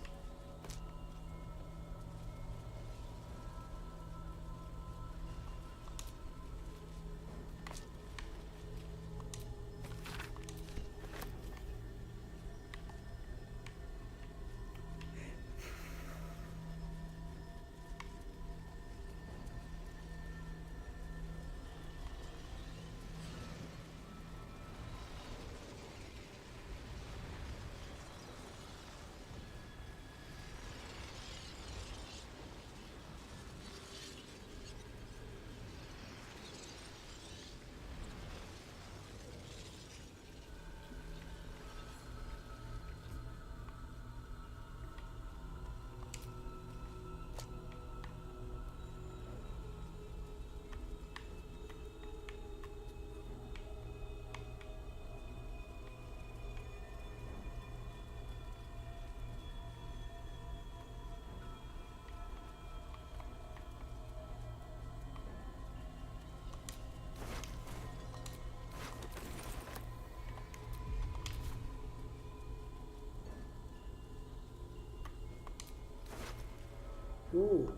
Ooh.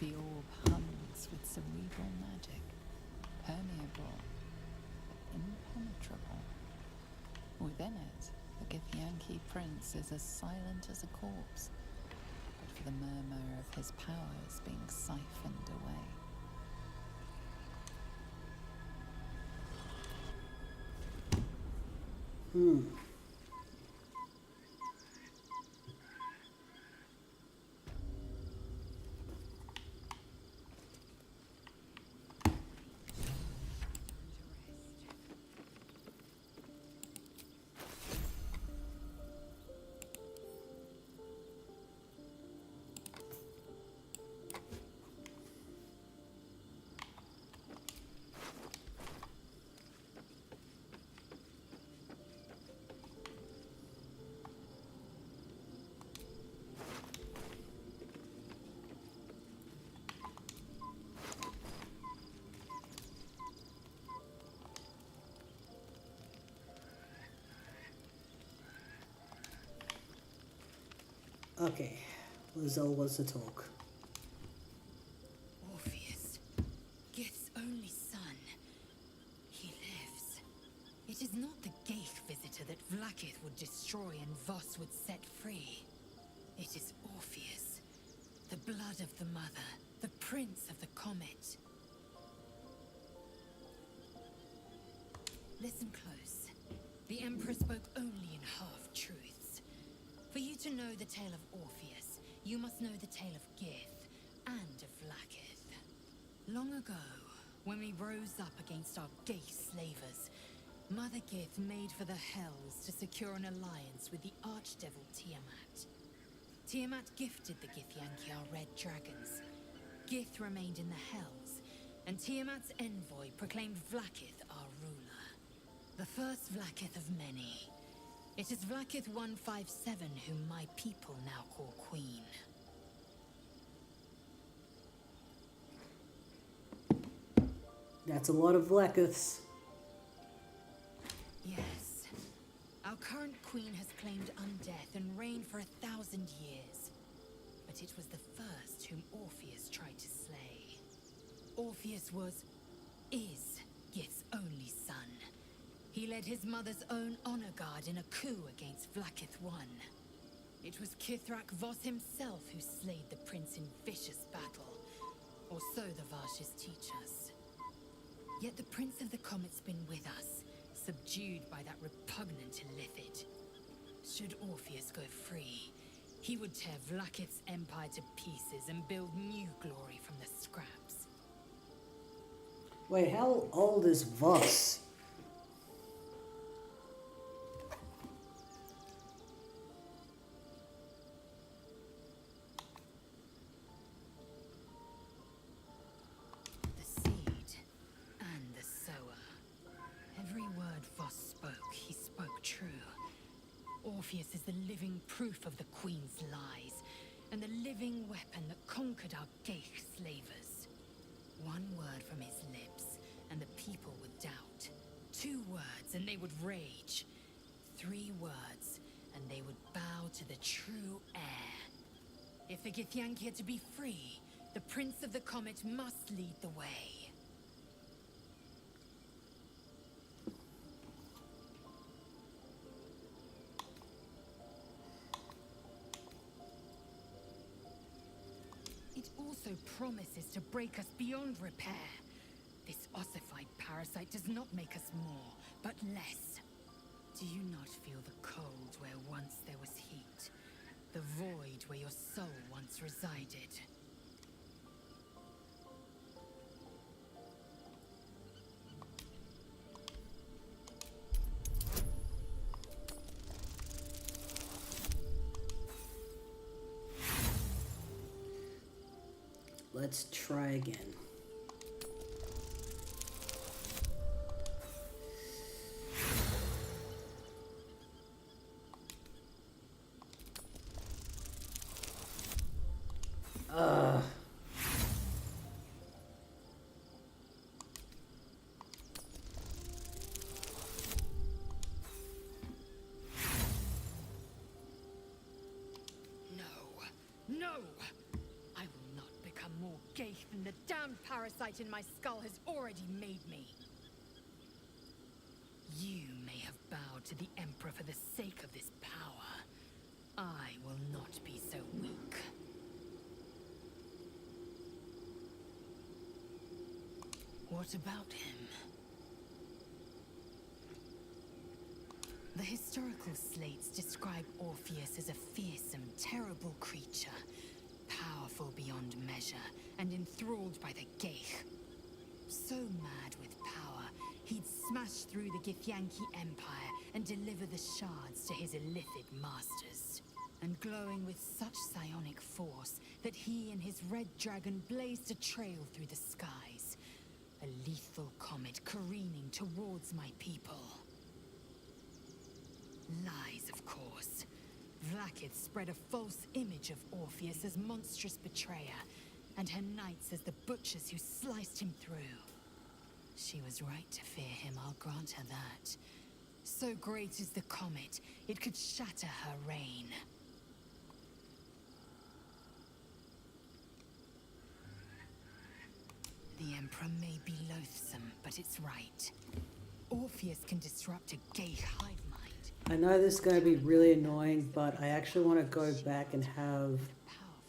The orb hums with cerebral magic, permeable, but impenetrable. Within it, the Githyanki prince is as silent as a corpse, but for the murmur of his powers being siphoned away. Okay, Lizelle was the talk. Orpheus, Gith's only son. He lives. It is not the Ghaik visitor that Vlaakith would destroy and Voss would set free. It is Orpheus, the blood of the mother, the prince of the comet. Listen close. The Emperor spoke only in half-truths. For you to know the tale of Orpheus, you must know the tale of Gith and of Vlaakith. Long ago, when we rose up against our Geich slavers, Mother Gith made for the Hells to secure an alliance with the Archdevil Tiamat. Tiamat gifted the Githyanki our red dragons. Gith remained in the Hells, and Tiamat's envoy proclaimed Vlaakith our ruler. The first Vlaakith of many. It is Vlaakith 157 whom my people now call Queen. That's a lot of Vlaakiths. Yes. Our current queen has claimed undeath and reigned for 1,000 years. But it was the first whom Orpheus tried to slay. Orpheus is Gith's only son. He led his mother's own honor guard in a coup against Vlaakith I. It was Kithrak Voss himself who slayed the prince in vicious battle. Or so the Varshes teach us. Yet the Prince of the Comet's been with us, subdued by that repugnant illithid. Should Orpheus go free, he would tear Vlaakith's empire to pieces and build new glory from the scraps. Wait, how old is Voss? The seed and the sower. Every word Voss spoke, he spoke true. Orpheus is the living proof of the Queen's lies, and the living weapon that conquered our Geich slavers. One word from his lips, and the people would doubt. 2 words, and they would rage. 3 words, and they would bow to the true heir. If the Githyanki are to be free, the Prince of the Comet must lead the way. It also promises to break us beyond repair. This ossified parasite does not make us more, but less. Do you not feel the cold where once there was heat? The void where your soul once resided? Let's try again. No! I will not become more Geich than the damned parasite in my skull has already made me. You may have bowed to the Emperor for the sake of this power. I will not be so weak. What about him? The historical slates describe Orpheus as a fearsome, terrible creature, powerful beyond measure, and enthralled by the Geich. So mad with power, he'd smash through the Githyanki Empire and deliver the shards to his illithid masters. And glowing with such psionic force that he and his red dragon blazed a trail through the skies. A lethal comet careening towards my people. Lies, of course. Vlaakith spread a false image of Orpheus as monstrous betrayer, and her knights as the butchers who sliced him through. She was right to fear him, I'll grant her that. So great is the comet, it could shatter her reign. The Emperor may be loathsome, but it's right. Orpheus can disrupt a Geich hive mind. I know this is going to be really annoying, but I actually want to go back and have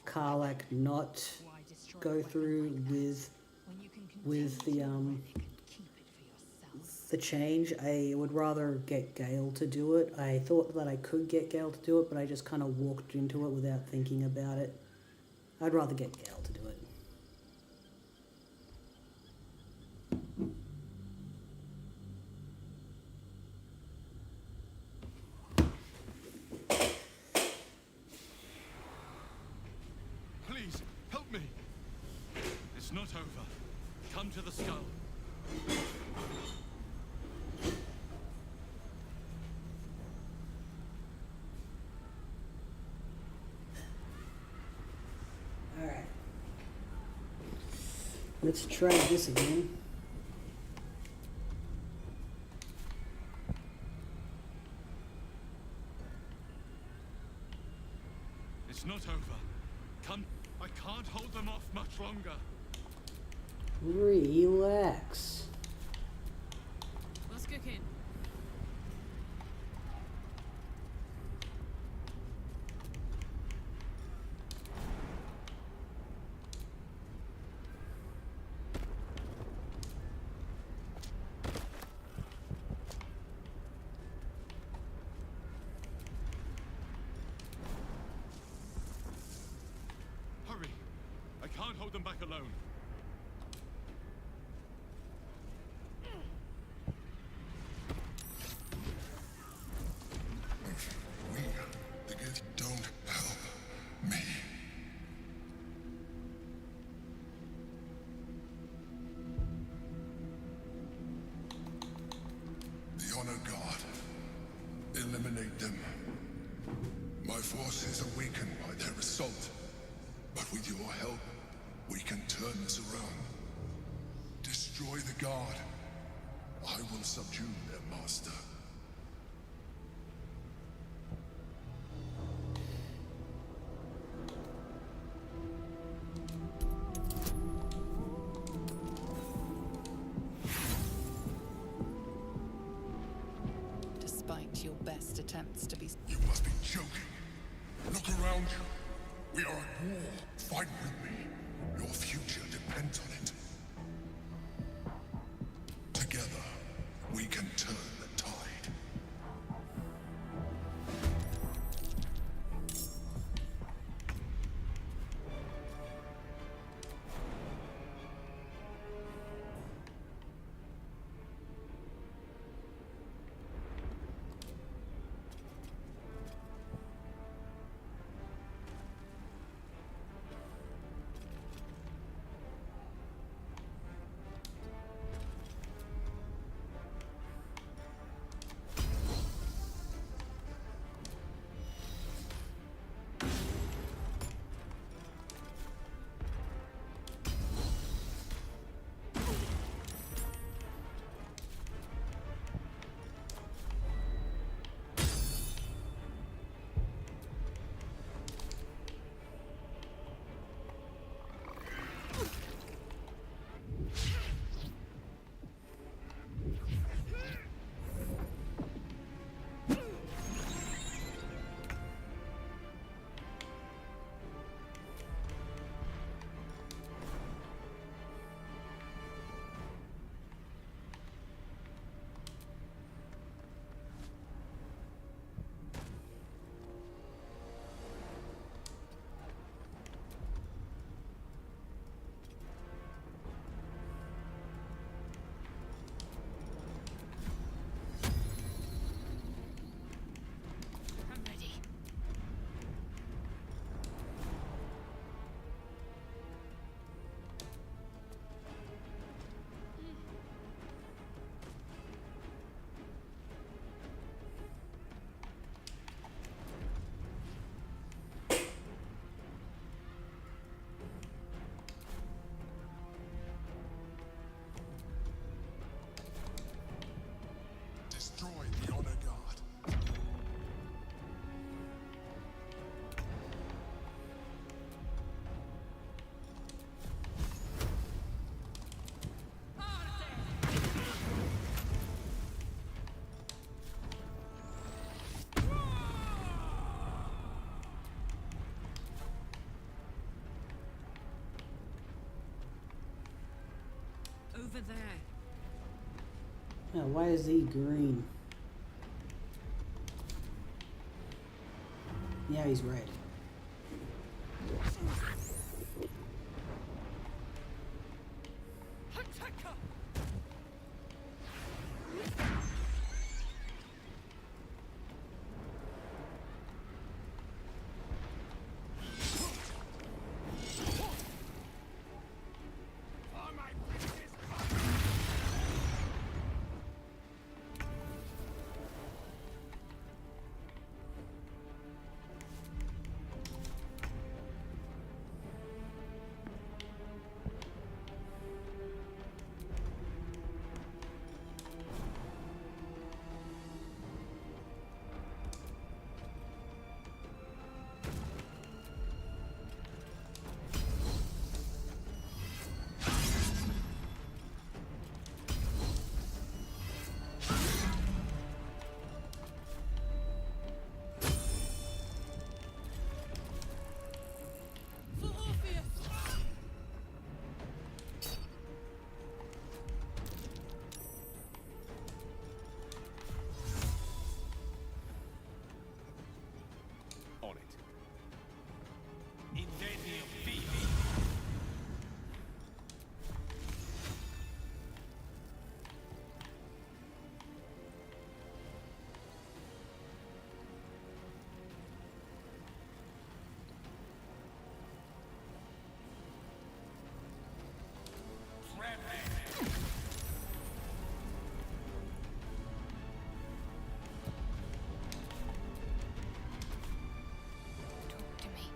Karlach not go through with the the change. I would rather get Gale to do it. I thought that I could get Gale to do it, but I just kind of walked into it without thinking about it. I'd rather get Gale to do it. Please, help me! It's not over. Come to the skull. Alright. Let's try this again. It's not over. Come. I can't hold them off much longer. Relax. What's cooking? Hurry! I can't hold them back alone. We, the Gith, don't help me. The Honor God. Eliminate them. My forces are weakened by their assault. But with your help, we can turn this around. Destroy the Guard. I will subdue their master. Despite your best attempts to be... You must be joking. Look around you. We are at war. Fight with me. Your future depends on it. Together, we can turn the tide. I'm ready. Destroy the Honor God. Over there. Oh, why is he green? Yeah, he's red. On it. Incendio vivi. Talk to me.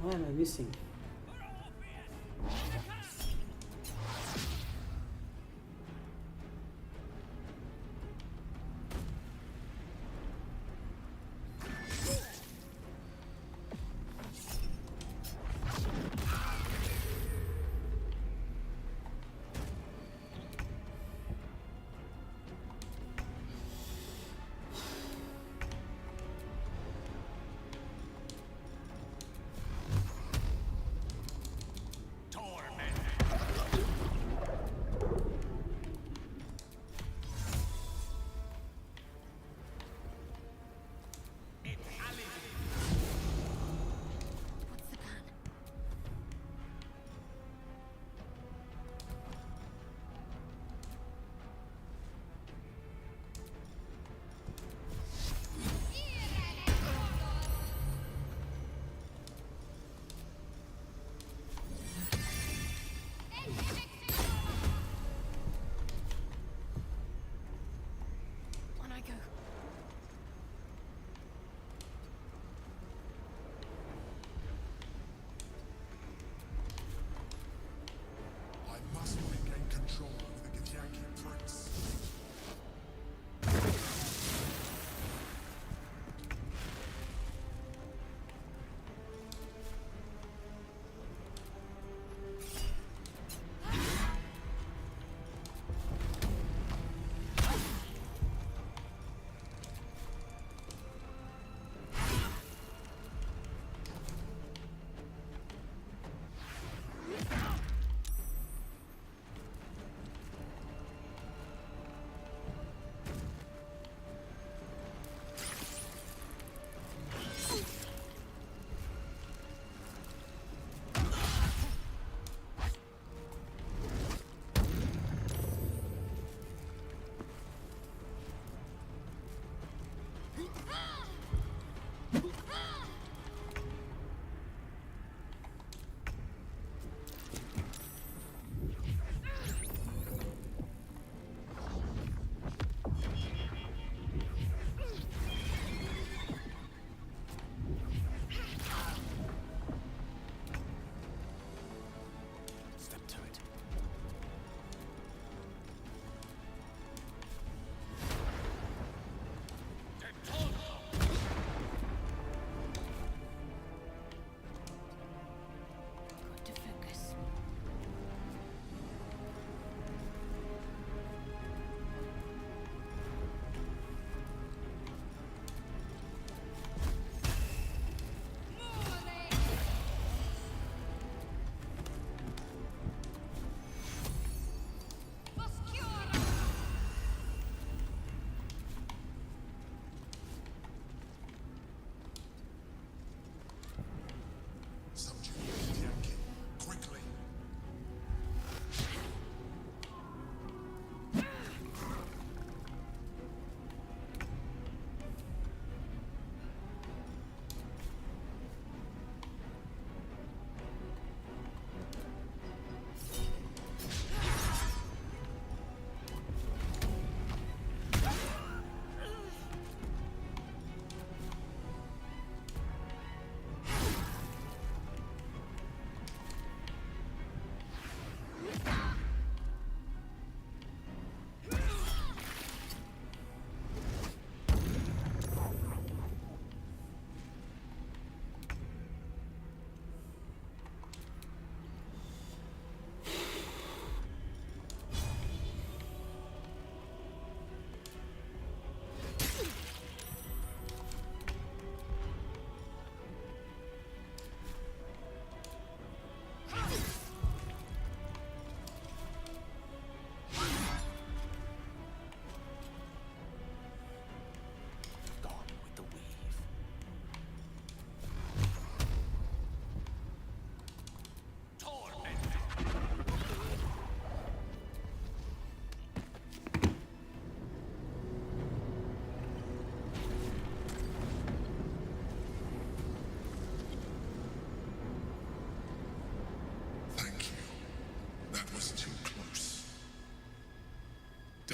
What am I missing?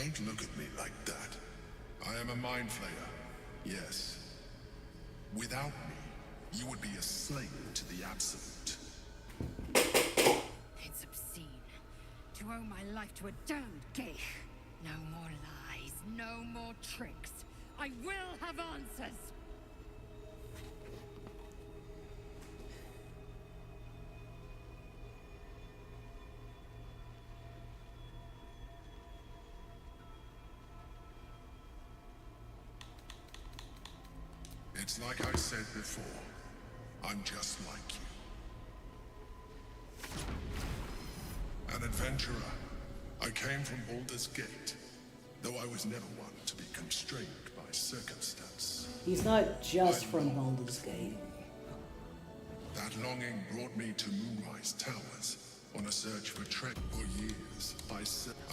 Don't look at me like that. I am a mind flayer, yes. Without me, you would be a slave to the Absolute. It's obscene. To owe my life to a damned geich. No more lies, no more tricks. I will have answers! It's like I said before. I'm just like you. An adventurer. I came from Baldur's Gate, though I was never one to be constrained by circumstance. He's not just from Baldur's Gate. That longing brought me to Moonrise Towers on a search for treasure. For years, I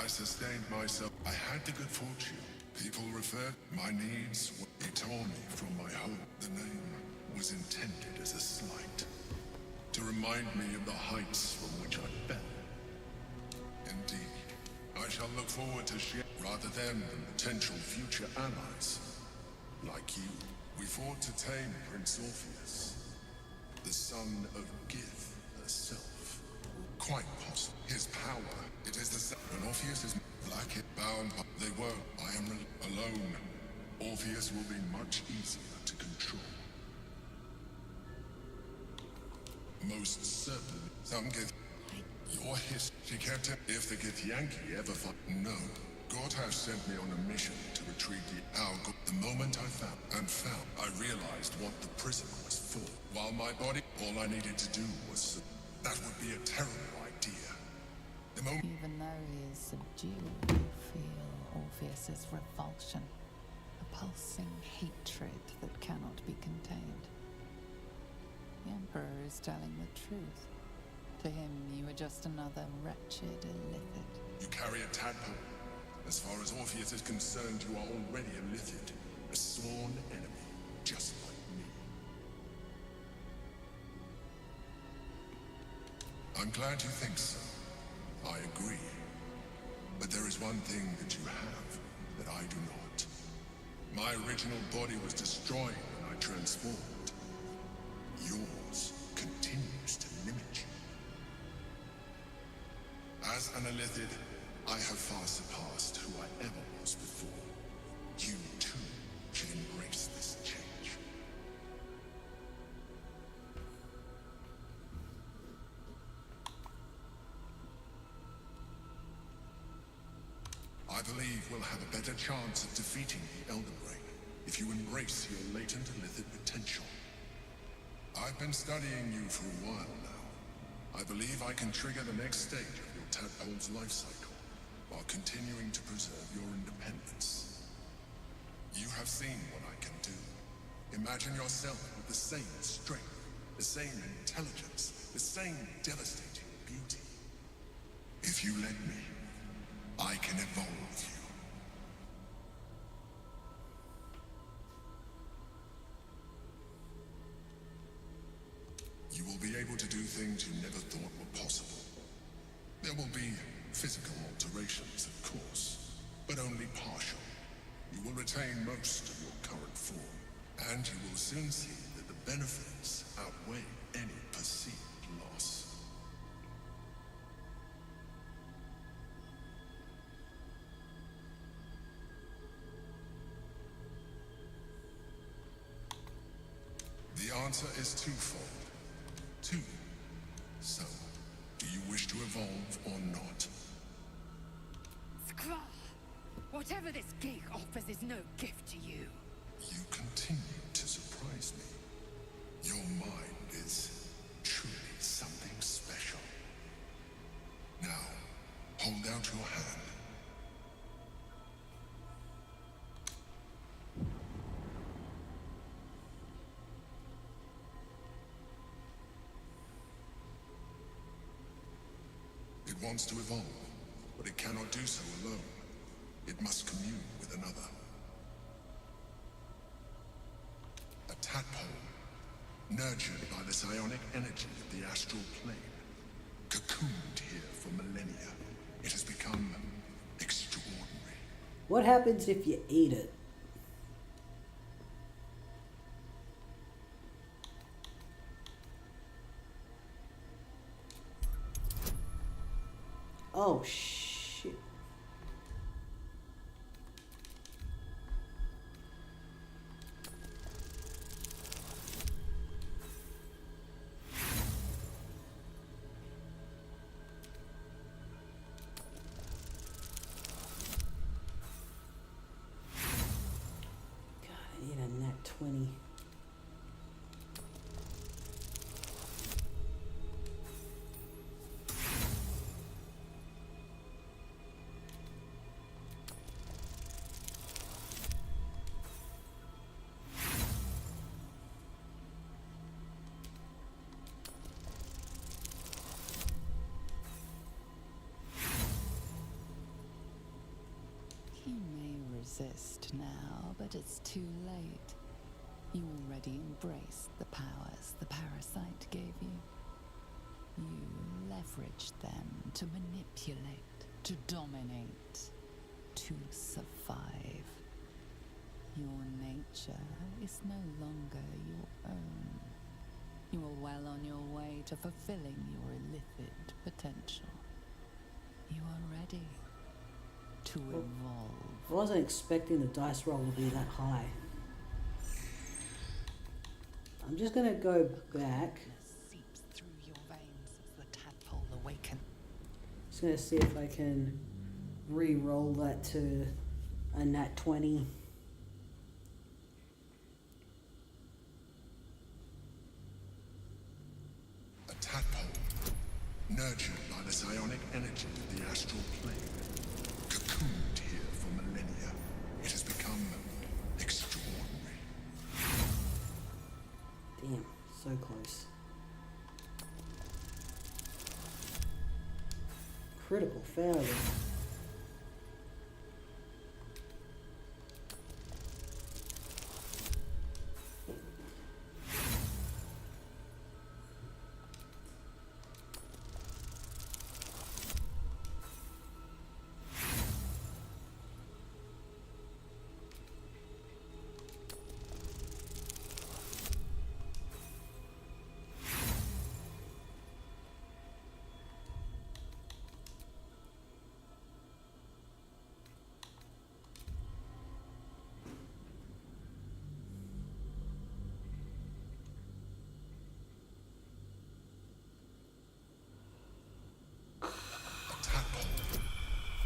sustained myself. I had the good fortune. People referred my needs. He tore me from my home. The name was intended as a slight, to remind me of the heights from which I fell. Indeed, I shall look forward to share rather them than potential future allies. Like you, we fought to tame Prince Orpheus, the son of Gith herself. Quite possible. His power, it is the same. When Orpheus is black, bound, they were. I am alone. Orpheus will be much easier to control. Most certainly, some Gith. Your history. She kept him. If the Githyanki ever find. No. Gortash sent me on a mission to retrieve the moment I found, I realized what the prison was for. While my body, all I needed to do was. That would be a terrible idea. The moment. Even though he is subdued, you feel Orpheus's revulsion. A pulsing hatred that cannot be contained. The Emperor is telling the truth. To him, you are just another wretched illithid. You carry a tadpole. As far as Orpheus is concerned, you are already a illithid. A sworn enemy, just like me. I'm glad you think so. I agree. But there is one thing that you have that I do not. My original body was destroyed when I transformed. Yours continues to limit you. As an illithid, I have far surpassed who I ever was before. You, too, should embrace this change. I believe we'll have a better chance of defeating the Elder Brain if you embrace your latent illithid potential. I've been studying you for a while now. I believe I can trigger the next stage of your tadpole's life cycle, while continuing to preserve your independence. You have seen what I can do. Imagine yourself with the same strength, the same intelligence, the same devastating beauty. If you let me, I can evolve you. You will be able to do things you never thought were possible. There will be physical alterations, of course, but only partial. You will retain most of your current form, and you will soon see that the benefits outweigh any perceived loss. The answer is twofold. So, do you wish to evolve or not? Skra! Whatever this geek offers is no gift to you. You continue to surprise me. Your mind is truly something special. Now, hold out your hand. It wants to evolve, but it cannot do so alone. It must commune with another. A tadpole, nurtured by the psionic energy of the astral plane, cocooned here for millennia. It has become extraordinary, What happens if you eat it? Oh, shit. God, I need a nat 20. You may resist now, but it's too late. You already embraced the powers the parasite gave you. You leveraged them to manipulate, to dominate, to survive. Your nature is no longer your own. You are well on your way to fulfilling your illicit potential. You are ready to evolve. I wasn't expecting the dice roll to be that high. I'm just gonna go back. Seeps through your veins as the tadpole awaken. Just gonna see if I can re-roll that to a nat 20. A tadpole, nurtured by the psionic energy of the astral plane, cocooned here for millennia. It has become extraordinary. Damn, so close. Critical failure.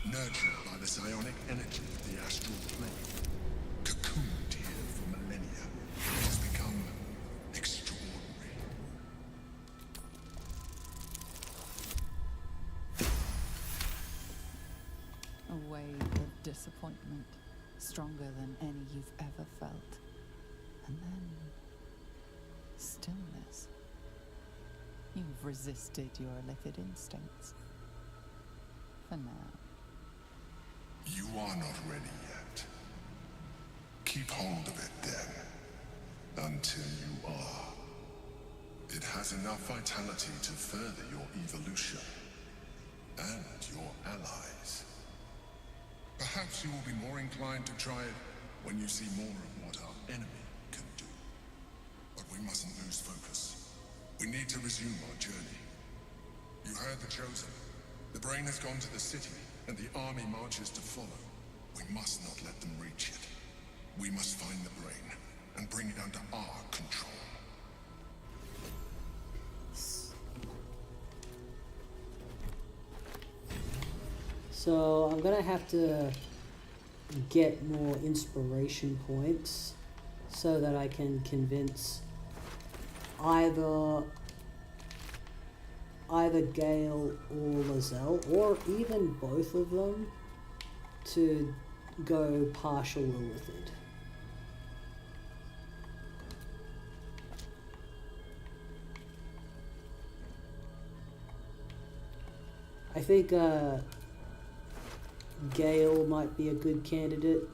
Nurtured by the psionic energy of the astral plane, cocooned here for millennia, it has become extraordinary. A wave of disappointment, stronger than any you've ever felt. And then stillness. You've resisted your illicit instincts. For now. You are not ready yet. Keep hold of it then, until you are. It has enough vitality to further your evolution, and your allies. Perhaps you will be more inclined to try it when you see more of what our enemy can do. But we mustn't lose focus. We need to resume our journey. You heard the Chosen. The brain has gone to the city, and the army marches to follow. We must not let them reach it. We must find the brain, and bring it under our control. So I'm gonna have to get more inspiration points so that I can convince either Gale or Lizelle, or even both of them, to go partial illithid. I think Gale might be a good candidate.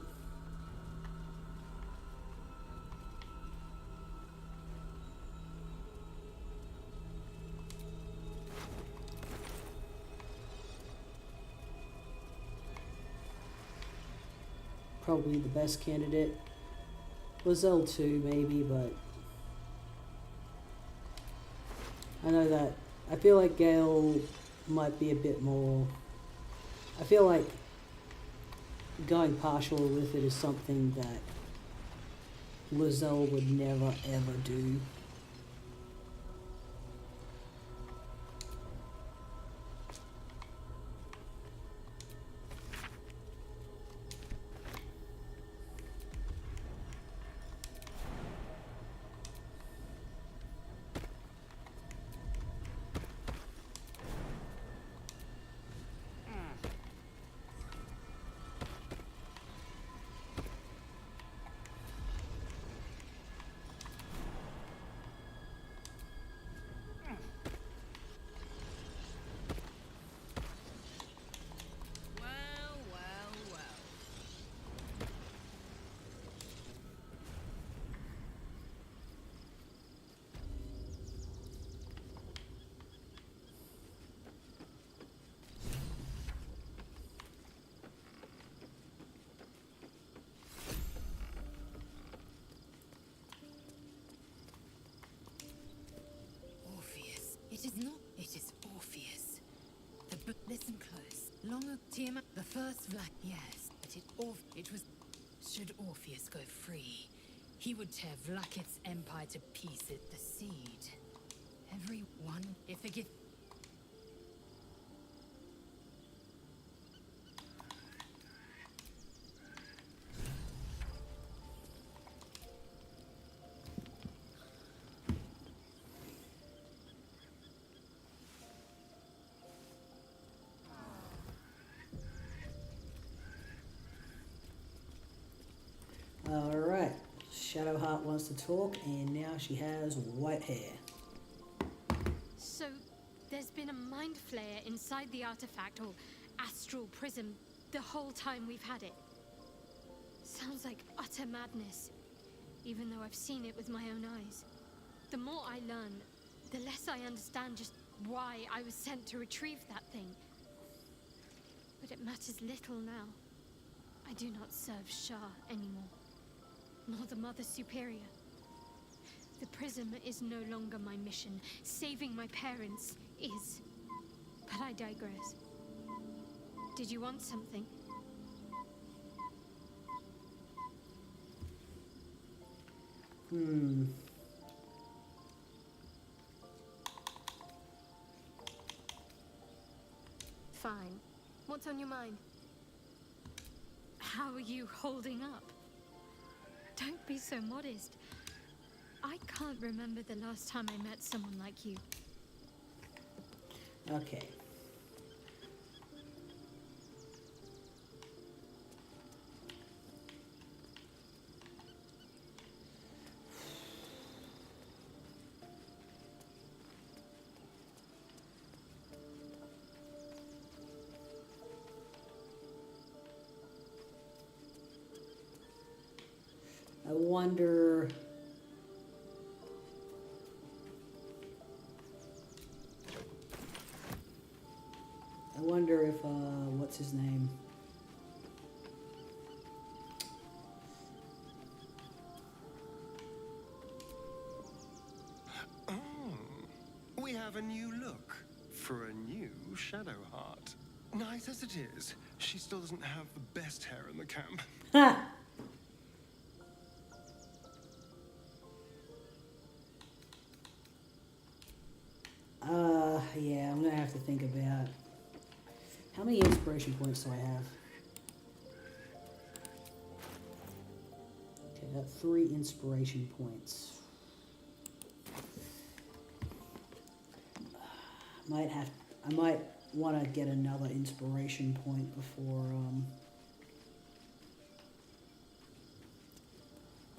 probably the best candidate. Lizelle too, maybe, but I know that I feel like Gale might be a bit more. I feel like going partial with it is something that Lizelle would never ever do. Orpheus. It is not. It is Orpheus. Listen close. Long Tiamat, the first Vlad. Yes, but it was. Should Orpheus go free, he would tear Vlakith's empire to pieces. The seed. Everyone, if the gift. Alright, Shadowheart wants to talk, and now she has white hair. So, there's been a mind flayer inside the artifact, or astral prism, the whole time we've had it. Sounds like utter madness, even though I've seen it with my own eyes. The more I learn, the less I understand just why I was sent to retrieve that thing. But it matters little now. I do not serve Shah anymore, nor the Mother Superior. The prism is no longer my mission. Saving my parents is. But I digress. Did you want something? Fine. What's on your mind? How are you holding up? Don't be so modest. I can't remember the last time I met someone like you. Okay. I wonder. I wonder if, what's his name? Oh, we have a new look for a new Shadowheart. Nice as it is, she still doesn't have the best hair in the camp. Ha! Yeah, I'm gonna have to think about how many inspiration points do I have? Okay, I got 3 inspiration points. I might want to get another inspiration point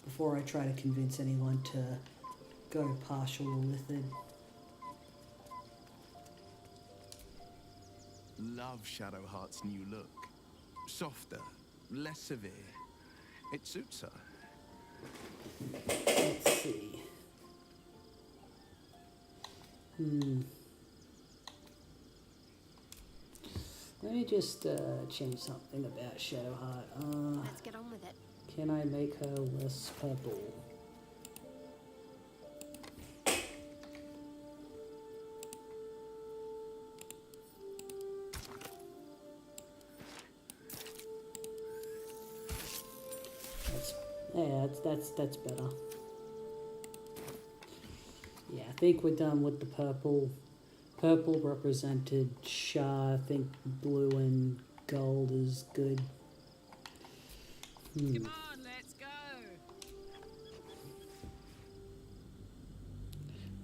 before I try to convince anyone to go partial or lithid. Love Shadowheart's new look. Softer, less severe. It suits her. Let's see. Let me just change something about Shadowheart. Let's get on with it. Can I make her less purple? That's better. Yeah, I think we're done with the purple. Purple represented Shah. I think blue and gold is good. Come on, let's go.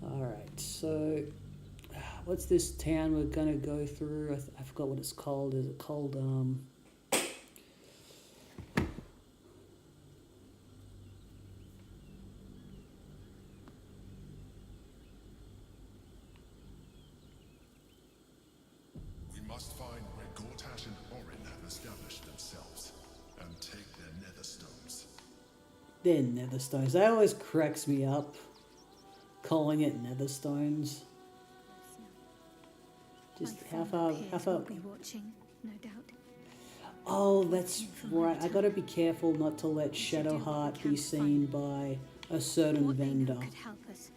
Alright, so what's this town we're gonna go through? I forgot what it's called. Is it called We must find where Gortash and Orin have established themselves and take their nether stones. they're nether stones. That always cracks me up, calling it nether stones. Just how far? Will be watching, no doubt. Oh, that's right. I gotta be careful not to let Shadowheart be seen by a certain What they know vendor. could help us.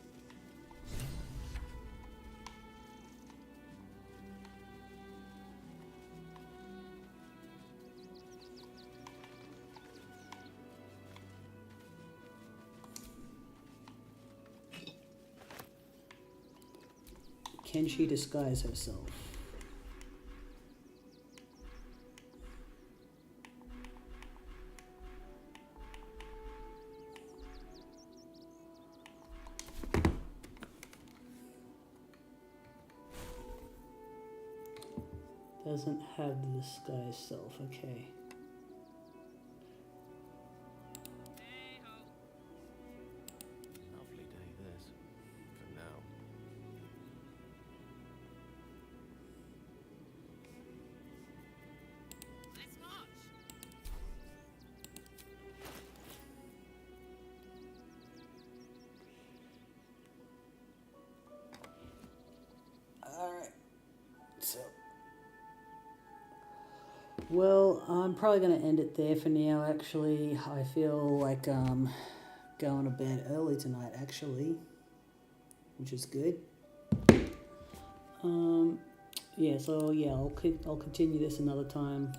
Can she disguise herself? Doesn't have the disguise self, okay. Lovely day this, for now. Let's march. Alright, so. Well, I'm probably going to end it there for now, actually. I feel like going to bed early tonight, actually, which is good. Yeah, so yeah, I'll continue this another time.